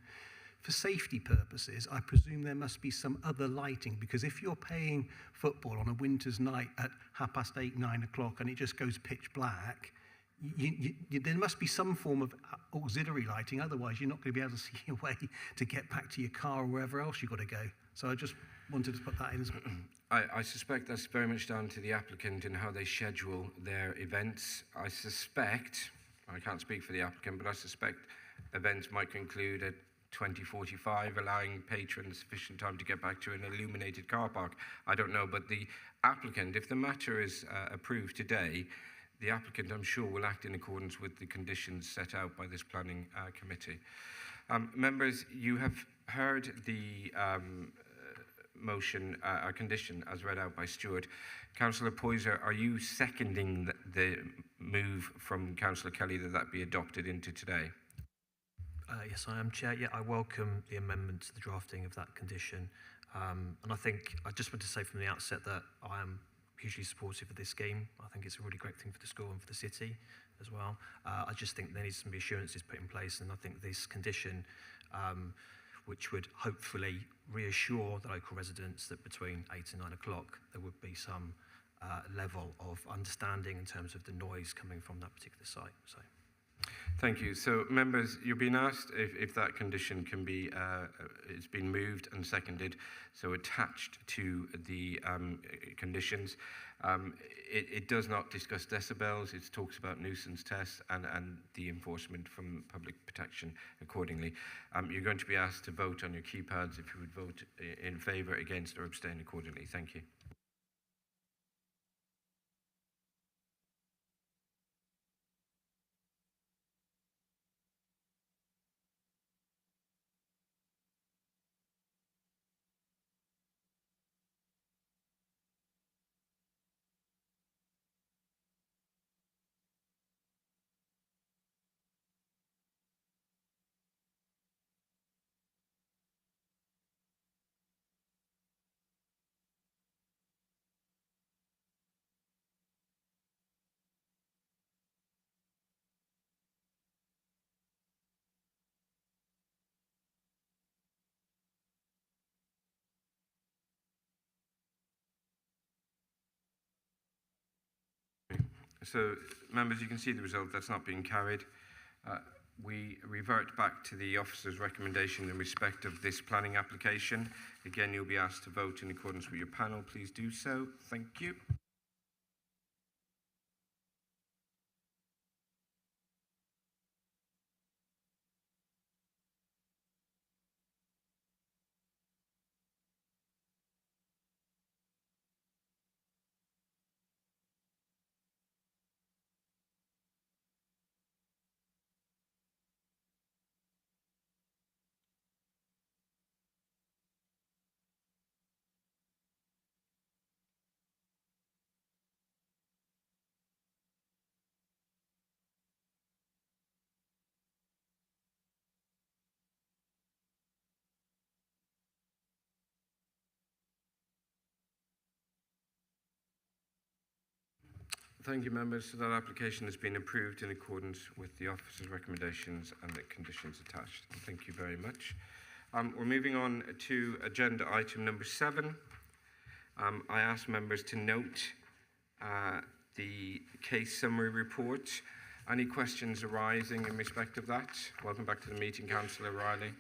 Speaker 7: for safety purposes, I presume there must be some other lighting, because if you're playing football on a winter's night at 8:30, 9 o'clock, and it just goes pitch black, there must be some form of auxiliary lighting, otherwise you're not going to be able to see your way to get back to your car or wherever else you've got to go. So I just wanted to put that in as well.
Speaker 1: I suspect that's very much down to the applicant and how they schedule their events. I suspect, I can't speak for the applicant, but I suspect events might conclude at 20:45, allowing patrons sufficient time to get back to an illuminated car park. I don't know, but the applicant, if the matter is approved today, the applicant, I'm sure, will act in accordance with the conditions set out by this planning committee. Members, you have heard the motion, condition as read out by Stuart. Councillor Poyser, are you seconding the move from Councillor Kelly that be adopted into today?
Speaker 10: Yes, I am, Chair. Yeah, I welcome the amendment to the drafting of that condition. And I think I just want to say from the outset that I am hugely supportive of this scheme. I think it's a really great thing for the school and for the city as well. I just think there needs to be assurances put in place, and I think this condition, which would hopefully reassure the local residents that between 8 and 9 o'clock there would be some level of understanding in terms of the noise coming from that particular site. So.
Speaker 1: Thank you. So, members, you're being asked if that condition can be, it's been moved and seconded, so attached to the conditions. It does not discuss decibels, it talks about nuisance tests and the enforcement from public protection accordingly. You're going to be asked to vote on your keypads if you would vote in favour, against or abstain accordingly. Thank you. So, members, you can see the result. That's not being carried. We revert back to the officer's recommendation in respect of this planning application. Again, you'll be asked to vote in accordance with your panel. Please do so. Thank you. Thank you, members. So that application has been approved in accordance with the officer's recommendations and the conditions attached. Thank you very much. We're moving on to agenda item number 7. I ask members to note the case summary report. Any questions arising in respect of that? Welcome back to the meeting, Councillor Riley.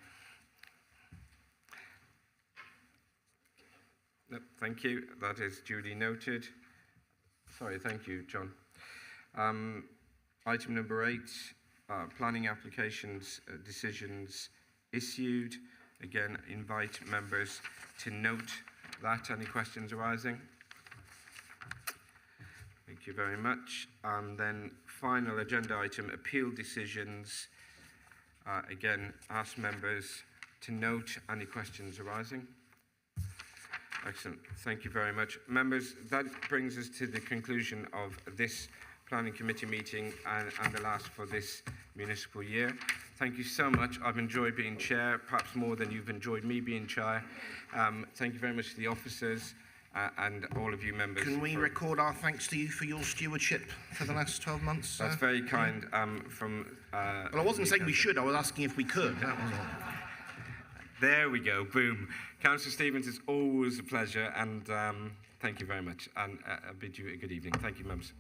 Speaker 1: No, thank you. That is duly noted. Sorry, thank you, John. Item number 8, planning applications decisions issued. Again, invite members to note that. Any questions arising? Thank you very much. And then final agenda item, appeal decisions. Again, ask members to note any questions arising. Excellent. Thank you very much. Members, that brings us to the conclusion of this Planning Committee meeting and the last for this municipal year. Thank you so much. I've enjoyed being chair, perhaps more than you've enjoyed me being chair. Thank you very much to the officers and all of you members.
Speaker 5: Can we record our thanks to you for your stewardship for the last 12 months?
Speaker 1: That's very kind from...
Speaker 5: well, I wasn't saying we should, I was asking if we could. That was all.
Speaker 1: There we go, boom. Councillor Stevens, it's always a pleasure, and thank you very much. And I bid you a good evening. Thank you, members.